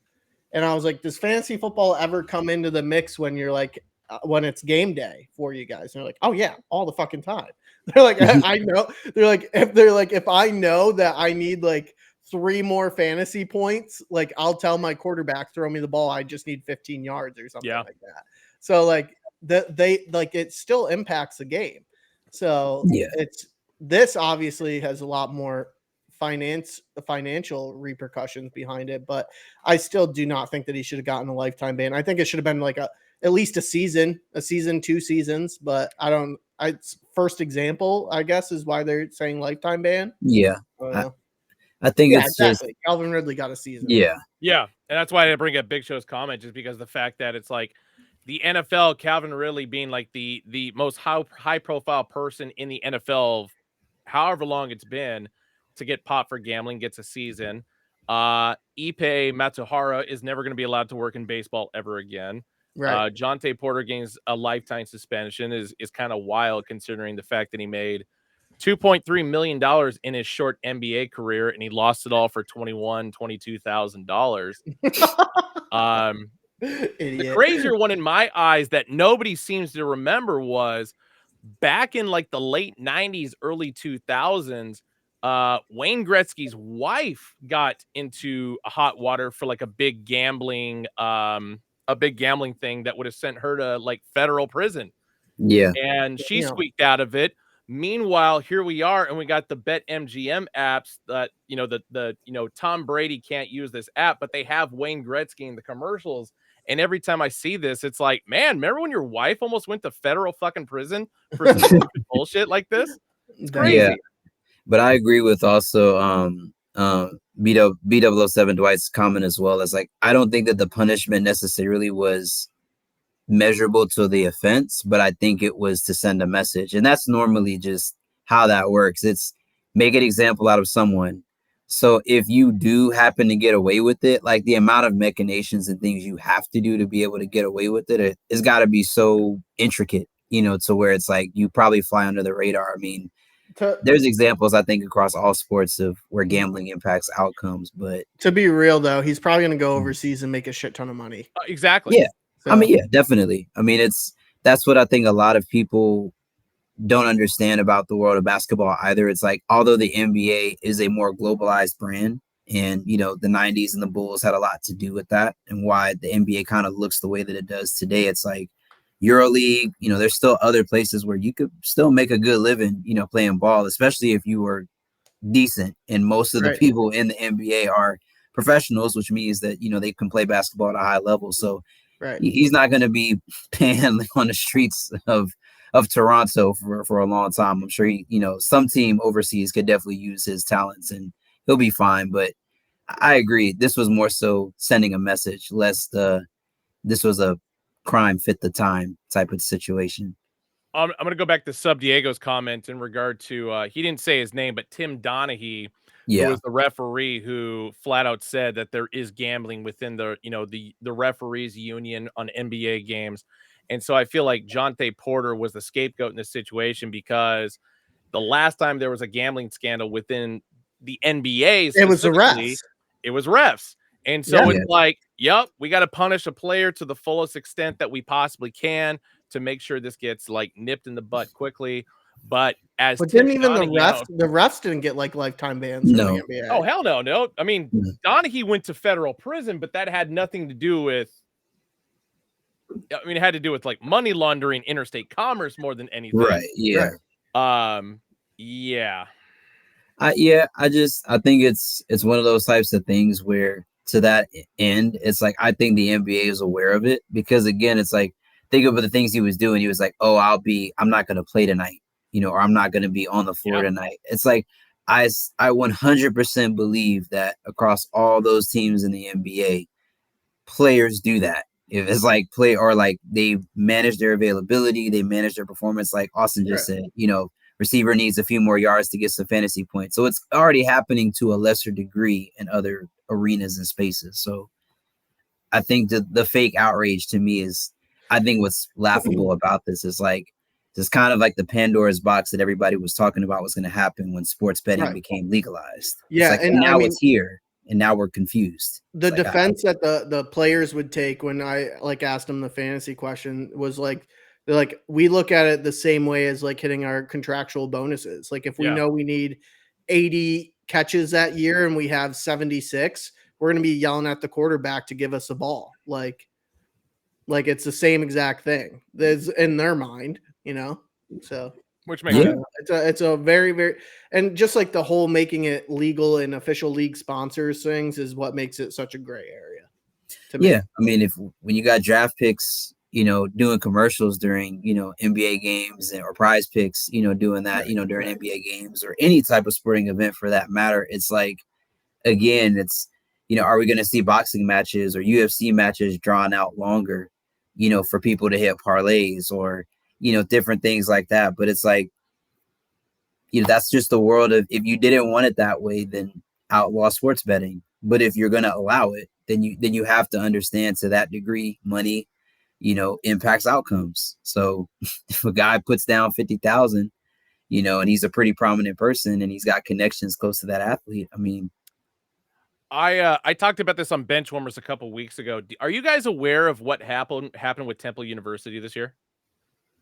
And I was like, does fantasy football ever come into the mix when you're like, when it's game day for you guys? And they're like, oh yeah, all the fucking time. They're like, I know. They're like, if I know that I need like 3 more fantasy points, like I'll tell my quarterback, throw me the ball. I just need 15 yards or something like that. So like it still impacts the game. So this obviously has a lot more financial repercussions behind it, but I still do not think that he should have gotten a lifetime ban. I think it should have been like at least a season, 2 seasons, but first example, I guess, is why they're saying lifetime ban. Yeah. I think it's exactly. Just Calvin Ridley got a season. Yeah. And that's why I bring up Big Show's comment, just because the fact that it's like the NFL, Calvin Ridley being like the most high profile person in the NFL, however long it's been, to get popped for gambling, gets a season. Ippei Matsuhara is never going to be allowed to work in baseball ever again. Right. Jonte Porter gains a lifetime suspension is kind of wild considering the fact that he made $2.3 million in his short NBA career and he lost it all for $22,000. The Idiot. crazier one in my eyes that nobody seems to remember was back in like the late 90s, early 2000s. Wayne Gretzky's wife got into hot water for like a big gambling thing that would have sent her to like federal prison. Yeah. And she Damn. squeaked out of it. Meanwhile, here we are, and we got the BetMGM apps that Tom Brady can't use this app, but they have Wayne Gretzky in the commercials. And every time I see this, it's like, man, remember when your wife almost went to federal fucking prison for some stupid bullshit like this? It's crazy. Yeah. But I agree with also B007 Dwight's comment as well. As like, I don't think that the punishment necessarily was measurable to the offense, but I think it was to send a message. And that's normally just how that works. It's make an example out of someone. So if you do happen to get away with it, like the amount of machinations and things you have to do to be able to get away with it, it's got to be so intricate, to where it's like you probably fly under the radar. I mean, there's examples, I think, across all sports of where gambling impacts outcomes. But to be real, though, he's probably going to go overseas and make a shit ton of money. Exactly. Yeah. So. I mean, yeah, definitely. I mean, that's what I think a lot of people don't understand about the world of basketball either. It's like, although the NBA is a more globalized brand and, the 90s and the Bulls had a lot to do with that and why the NBA kind of looks the way that it does today. It's like EuroLeague, there's still other places where you could still make a good living, playing ball, especially if you were decent. And most of the people in the NBA are professionals, which means that, they can play basketball at a high level. So he's not going to be paying on the streets of Toronto for a long time. I'm sure some team overseas could definitely use his talents and he'll be fine. But I agree. This was more so sending a message, less this was a crime fit the time type of situation. I'm going to go back to Sub Diego's comment in regard to, he didn't say his name, but Tim Donaghy, who was the referee who flat out said that there is gambling within the referees union on NBA games. And so I feel like Jonte Porter was the scapegoat in this situation because the last time there was a gambling scandal within the NBA, it was the refs. It was refs. And so it's like, yep, we got to punish a player to the fullest extent that we possibly can to make sure this gets like nipped in the butt quickly. But didn't even the refs didn't get like lifetime bans. No. From the NBA. Oh, hell no. No. I mean, Donaghy went to federal prison, but that had nothing to do with, it had to do with like money laundering, interstate commerce more than anything. Right. Yeah. Yeah. I think it's one of those types of things where to that end, it's like, I think the NBA is aware of it because again, it's like, think of the things he was doing. He was like, oh, I'm not going to play tonight, or I'm not going to be on the floor tonight. It's like, I 100% believe that across all those teams in the NBA, players do that. If it's like they manage their availability, they manage their performance. Like Austin just said, receiver needs a few more yards to get some fantasy points. So it's already happening to a lesser degree in other arenas and spaces. So I think the fake outrage to me is, I think what's laughable about this is like, it's kind of like the Pandora's box that everybody was talking about was going to happen when sports betting became legalized. Yeah. It's like, and now it's here and now we're confused. The defense that the players would take when I like asked them the fantasy question was like, they're like, we look at it the same way as like hitting our contractual bonuses. Like if we know we need 80 catches that year and we have 76, we're going to be yelling at the quarterback to give us the ball. Like it's the same exact thing. There's in their mind, so which makes sense. It's a very, very, and just like the whole making it legal and official league sponsors things is what makes it such a gray area. To me. Yeah. I mean, when you got draft picks, doing commercials during, NBA games or prize picks, doing that, during NBA games or any type of sporting event for that matter, it's like, again, it's, are we going to see boxing matches or UFC matches drawn out longer, for people to hit parlays or, different things like that. But it's like, that's just the world of, if you didn't want it that way, then outlaw sports betting, But if you're going to allow it, then you have to understand to that degree money, impacts outcomes. So if a guy puts down 50,000, and he's a pretty prominent person and he's got connections close to that athlete, I mean, I talked about this on Benchwarmers a couple weeks ago. Are you guys aware of what happened with Temple University this year?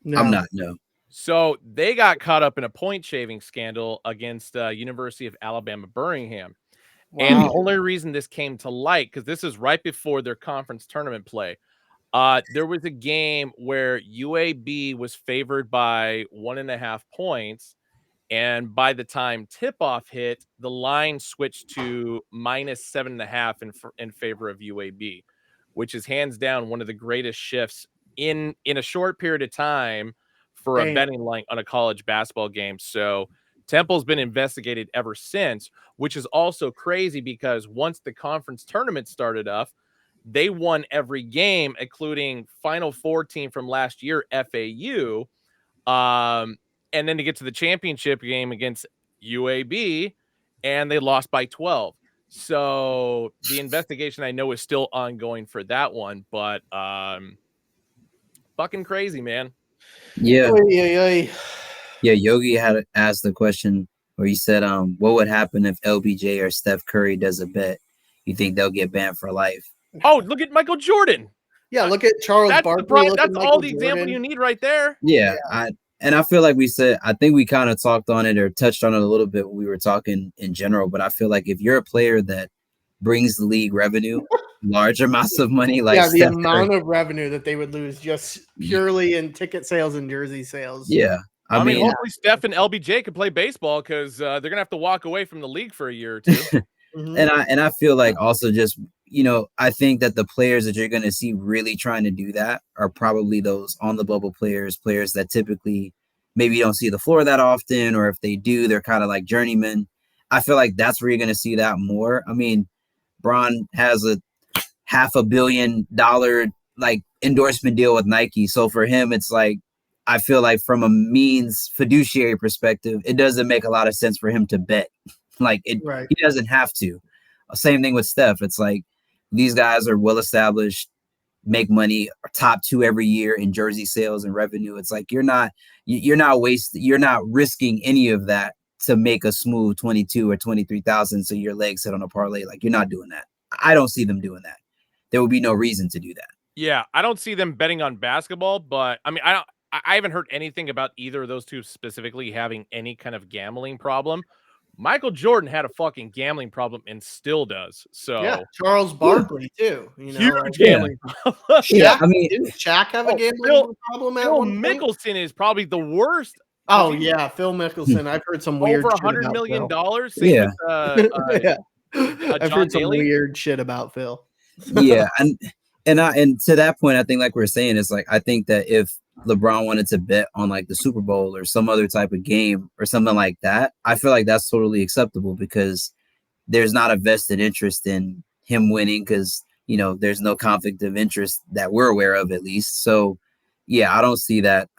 I'm No. not, no. So they got caught up in a point shaving scandal against University of Alabama Birmingham. And the Wow. only reason this came to light, because this is right before their conference tournament play, there was a game where UAB was favored by 1.5 points. And by the time tip-off hit, the line switched to -7.5 in favor of UAB, which is hands down one of the greatest shifts in a short period of time for a Damn. betting line on a college basketball game. So Temple's been investigated ever since, which is also crazy because once the conference tournament started up, they won every game, including Final Four team from last year, FAU. And then to get to the championship game against UAB, and they lost by 12. So the investigation I know is still ongoing for that one, but fucking crazy, man. Yeah. Oy, oy, oy. Yeah, Yogi had asked the question where he said, what would happen if LBJ or Steph Curry does a bet? You think they'll get banned for life? Oh, look at Michael Jordan. Yeah, look at Charles Barkley. Look at That's all Michael the example Jordan. you need right there. Yeah, I feel like I think we kind of talked on it or touched on it a little bit when we were talking in general, but I feel like if you're a player that brings the league revenue, large amounts of money, like Yeah, the Steph amount Curry, of revenue that they would lose just purely in ticket sales and jersey sales. yeah. I mean, mean, hopefully Steph and LBJ could play baseball because they're gonna have to walk away from the league for a year or two. Mhm. and I feel like also just I think that the players that you're going to see really trying to do that are probably those on the bubble players that typically maybe don't see the floor that often, or if they do, they're kind of like journeymen. I feel like that's where you're going to see that more. I mean, Bron has a $500 million like endorsement deal with Nike, so for him, it's like I feel like from a means fiduciary perspective, it doesn't make a lot of sense for him to bet. Like Right. he doesn't have to. Same thing with Steph. It's like these guys are well established, make money, are top 2 every year in jersey sales and revenue. It's like you're not risking any of that to make a smooth 22 or 23,000 so your legs sit on a parlay. Like you're not doing that. I don't see them doing that. There would be no reason to do that. Yeah, I don't see them betting on basketball, but I mean, I haven't heard anything about either of those two specifically having any kind of gambling problem. Michael Jordan had a fucking gambling problem and still does. So Yeah, Charles Barkley too. huge Like, gambling problem. Yeah, Shaq, I mean, didn't Shaq have a Oh, gambling problem at Phil one point? Mickelson is probably the worst. Oh he- yeah, Phil Mickelson. I've heard some weird Over shit $100 about million. Phil. Same Yeah. with Yeah. I've John heard some Daly. weird shit about Phil. yeah, and to that point, I think like we're saying, it's like I think that if LeBron wanted to bet on like the Super Bowl or some other type of game or something like that, I feel like that's totally acceptable because there's not a vested interest in him winning because there's no conflict of interest that we're aware of, at least. So yeah, I don't see that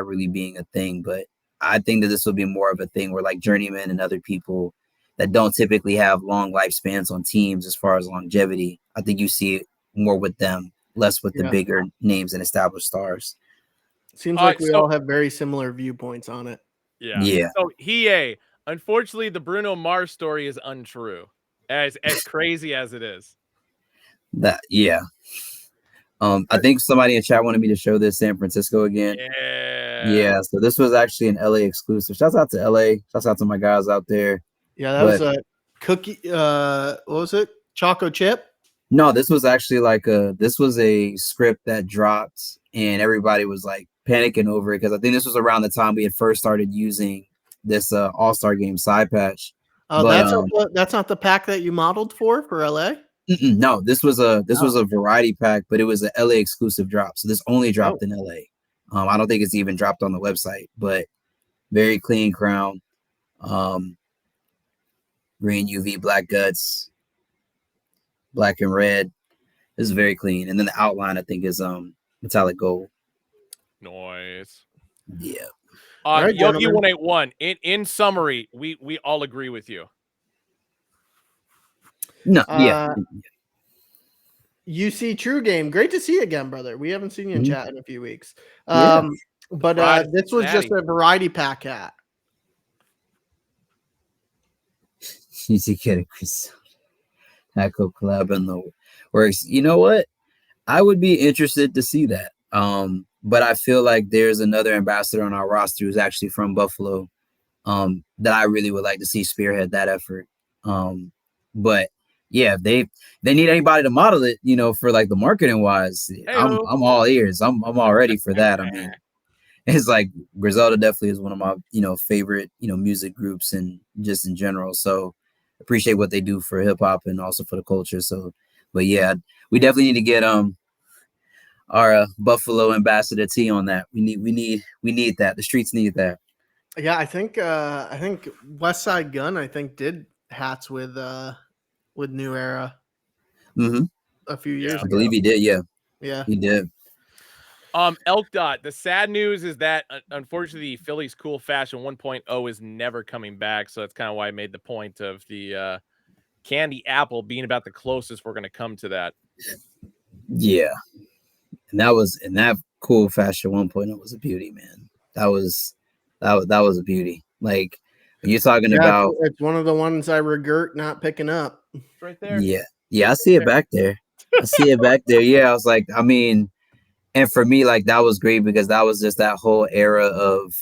really being a thing, but I think that this will be more of a thing where like journeymen and other people that don't typically have long lifespans on teams as far as longevity, I think you see it more with them, less with the Yeah. bigger names and established stars. Seems like we so- all have very similar viewpoints on it. Yeah. So unfortunately, the Bruno Mars story is untrue. As crazy as it is. I think somebody in chat wanted me to show this San Francisco again. Yeah. So this was actually an LA exclusive. Shouts out to LA. Shouts out to my guys out there. Yeah, that was a cookie. What was it? Choco chip? No, this was actually this was a script that dropped and everybody was like panicking over it because I think this was around the time we had first started using this All-Star Game side patch. Oh, But, that's not the pack that you modeled for LA? No, this was a variety pack, but it was a LA exclusive drop. So this only dropped in LA. I don't think it's even dropped on the website, but very clean crown. Green UV, black guts, black and red. This is very clean. And then the outline I think is metallic gold. Noise. Yeah. Right, Yogi gentlemen. 181. In summary, we all agree with you. No, yeah. UC True Game, great to see you again, brother. We haven't seen you in chat in a few weeks. Yeah. But Friday, this was just Cincinnati. a variety pack hat. Easy getting Chris Echo collab in the works. You know what? I would be interested to see that. But I feel like there's another ambassador on our roster who's actually from Buffalo. That I really would like to see spearhead that effort. But yeah, if they need anybody to model it, for like the marketing wise, I'm Heyo. I'm all ears. I'm all ready for that. I mean, it's like Griselda definitely is one of my favorite music groups and just in general. So appreciate what they do for hip hop and also for the culture. So, but yeah, we definitely need to get our Buffalo ambassador T on that. We need that. The streets need that. Yeah, I think West Side Gun did hats with New Era Mm-hmm. a few years I ago. believe he did. Yeah, Yeah, he did. Elk Dot. The sad news is that unfortunately, Philly's Cool Fashion 1.0 is never coming back. So that's kind of why I made the point of the candy apple being about the closest we're going to come to that. Yeah, and that Cool Fashion 1.0 was a beauty, man. That was a beauty. Like when you're talking about, it's one of the ones I regret not picking up. It's right there. Yeah, I see it back there. I see it back there. Yeah, I was like, I mean, and for me, like that was great because that was just that whole era of,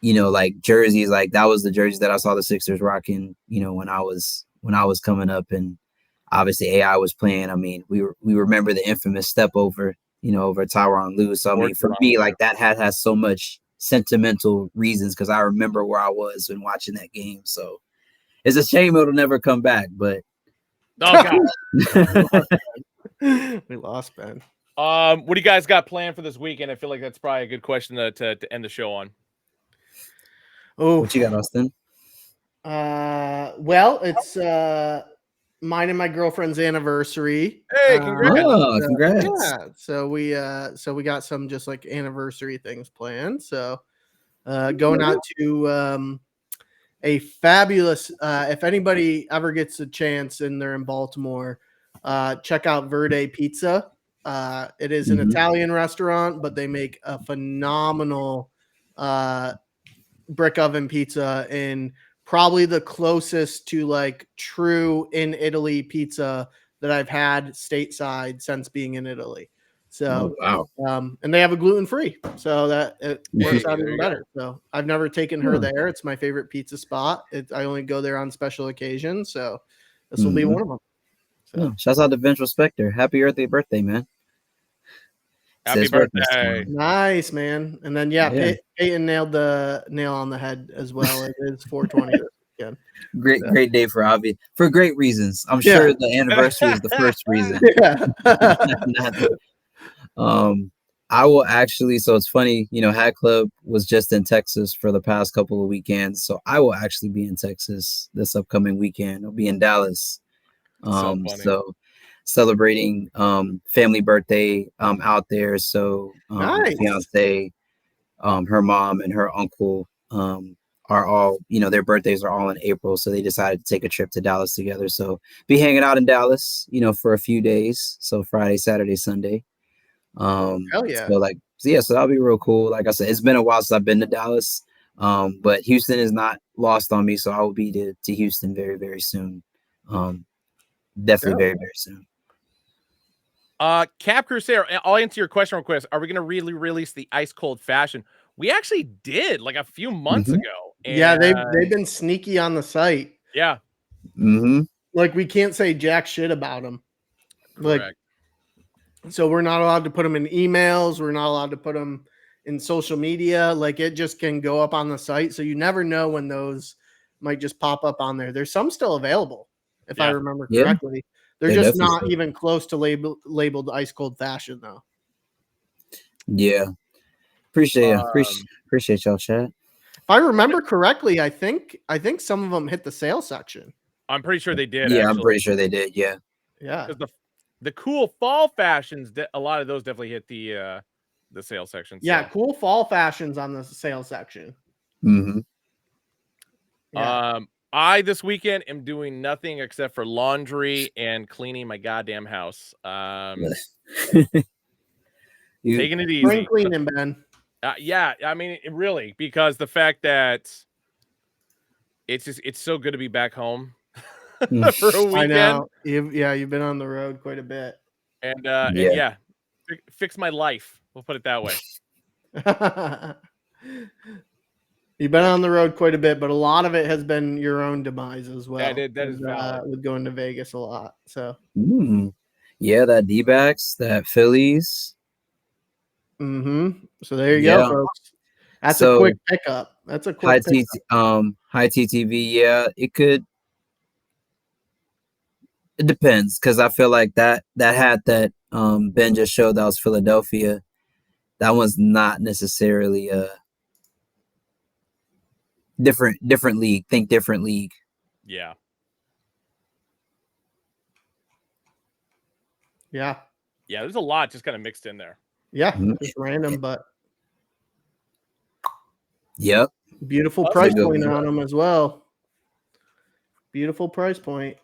like jerseys. Like that was the jerseys that I saw the Sixers rocking, when I was coming up, and obviously AI was playing. I mean, we remember the infamous step over, over Tyronn Lue. So I mean, for me, like that hat has so much sentimental reasons because I remember where I was when watching that game. So it's a shame it'll never come back, but oh god. We lost Ben. What do you guys got planned for this weekend? I feel like that's probably a good question to end the show on. Oh, what you got, Austin? Well, it's mine and my girlfriend's anniversary. Hey, congrats! Oh, congrats! Yeah, so we got some just like anniversary things planned. So going out to a fabulous. If anybody ever gets a chance and they're in Baltimore, check out Verde Pizza. It is an Italian restaurant, but they make a phenomenal brick oven pizza and probably the closest to like true in Italy pizza that I've had stateside since being in Italy. So, and they have a gluten-free, so that it works out even better. So I've never taken her there. It's my favorite pizza spot. I only go there on special occasions. So this will be one of them. So. Shouts out to Ventral Spectre. Happy birthday, man. Happy birthday. Nice, man. And then, Peyton nailed the nail on the head as well. It is 420 this weekend. Great day for Avi for great reasons. I'm sure the anniversary is the first reason. I will actually, so it's funny, Hat Club was just in Texas for the past couple of weekends. So I will actually be in Texas this upcoming weekend. I'll be in Dallas. So celebrating family birthday out there. So nice. fiance, her mom and her uncle are all, their birthdays are all in April. So they decided to take a trip to Dallas together. So be hanging out in Dallas, for a few days. So Friday, Saturday, Sunday. Hell yeah. So that'll be real cool. Like I said, it's been a while since I've been to Dallas. But Houston is not lost on me. So I will be to Houston very, very soon. Definitely very, very soon. Cap Crusader, I'll answer your question real quick. Are we going to really release the ice cold fashion? We actually did like a few months ago. And they've been sneaky on the site. Yeah. Like we can't say jack shit about them. Correct. So we're not allowed to put them in emails. We're not allowed to put them in social media. Like it just can go up on the site. So you never know when those might just pop up on there. There's some still available, if I remember correctly. They're just not even close to labeled ice cold fashion though. Yeah. Appreciate y'all, chat. If I remember correctly, I think some of them hit the sale section. I'm pretty sure they did. Yeah, I'm pretty sure they did. Yeah. Yeah. The cool fall fashions, a lot of those definitely hit the sale section. Yeah, cool fall fashions on the sale section. Yeah. I this weekend am doing nothing except for laundry and cleaning my goddamn house. Taking it Spring easy. cleaning, Ben. Yeah, I mean, really, because the fact that it's so good to be back home for a I weekend. know. You've been on the road quite a bit. And Yeah. yeah, fix my life. We'll put it that way. You've been on the road quite a bit, but a lot of it has been your own demise as well. That is valid. With going to Vegas a lot. So Yeah, that D-backs, that Phillies. So there you Yeah. go, folks. That's a So quick pickup. That's a quick pickup. high TTV. Yeah, it could. It depends because I feel like that hat that Ben just showed that was Philadelphia. That one's not necessarily a different league. Think different league. Yeah. Yeah. Yeah, there's a lot just kind of mixed in there. Yeah, just random, but Yep. beautiful That's price a good point one. on them as well. Beautiful price point.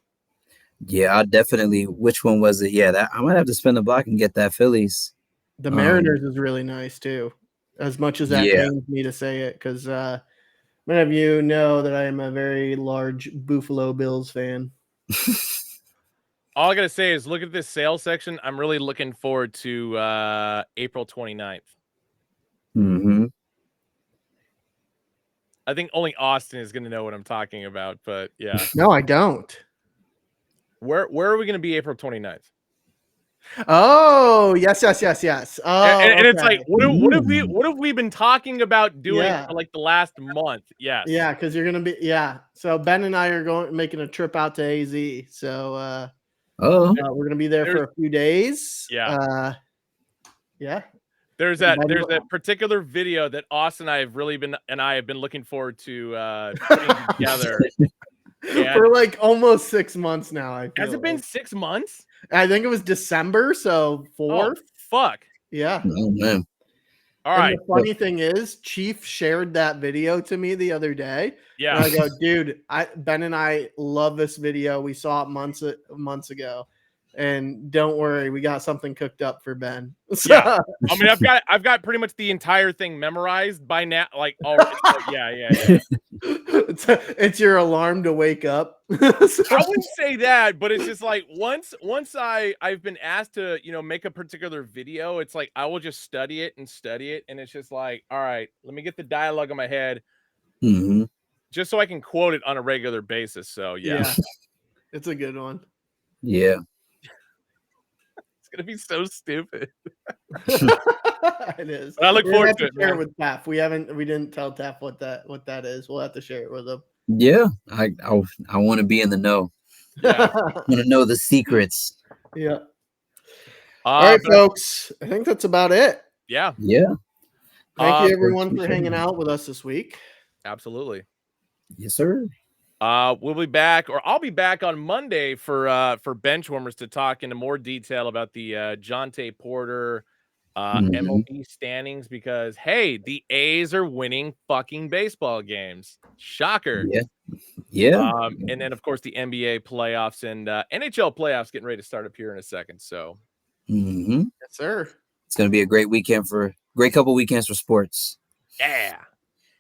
Yeah, I definitely. Which one was it? Yeah, that I might have to spend the block and get that Phillies. The Mariners is really nice too. As much as that Yeah. pains me to say it, because many of you know that I am a very large Buffalo Bills fan. All I gotta say is look at this sales section. I'm really looking forward to April 29th. Mm-hmm. I think only Austin is gonna know what I'm talking about, but yeah. No, I don't. Where are we gonna be April 29th? Oh, yes. Oh, And it's like, okay. what have we been talking about doing Yeah. for like the last month? Yes. Yeah, because you're gonna be So Ben and I are making a trip out to AZ. So we're gonna be there for a few days. Yeah. Yeah. There's that particular video that Austin and I have been looking forward to putting together. For like almost 6 months now. Has it been 6 months? I think it was December, so 4. Oh, fuck. Yeah. Oh man. All right. The funny thing is, Chief shared that video to me the other day. Yeah. And I go, dude, Ben and I love this video. We saw it months ago. And don't worry, we got something cooked up for Ben. So, yeah. I mean, I've got pretty much the entire thing memorized by now. Like, already. Yeah. It's your alarm to wake up. I wouldn't say that, but it's just like once I've been asked to, make a particular video, it's like I will just study it, and it's just like, all right, let me get the dialogue in my head, just so I can quote it on a regular basis. So yeah. It's a good one. Yeah. It's gonna be so stupid. It is. But I look forward to it. Share it with Taff. We didn't tell Taff what that is. We'll have to share it with him. Yeah. I want to be in the know. Yeah. I want to know the secrets. Yeah. All right, folks. I think that's about it. Yeah. Yeah. Thank you everyone for hanging out with us this week. Absolutely. Yes, sir. We'll be back, or I'll be back on Monday for Benchwarmers to talk into more detail about the Jonte Porter MLB standings, because hey, the A's are winning fucking baseball games. Shocker. Yeah. And then of course the NBA playoffs and NHL playoffs getting ready to start up here in a second. So yes, sir. It's gonna be a great couple weekends for sports. Yeah.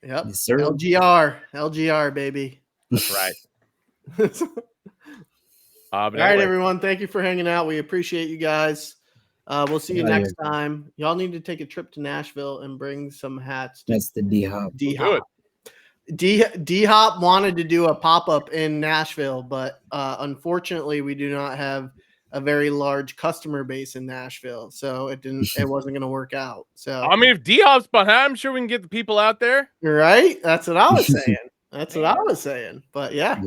Yep. Yes, sir. LGR, baby. That's right. All right, everyone. Thank you for hanging out. We appreciate you guys. We'll see you next time. Y'all need to take a trip to Nashville and bring some hats. That's the D-Hop. D-Hop wanted to do a pop-up in Nashville, but unfortunately we do not have a very large customer base in Nashville, so it wasn't going to work out. So I mean, if D-Hop's behind, I'm sure we can get the people out there. Right? That's what I was saying. But yeah.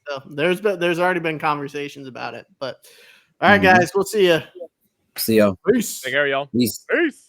So there's already been conversations about it. But all right, guys, we'll see you. See y'all. Peace. Take care, y'all. Peace. Peace.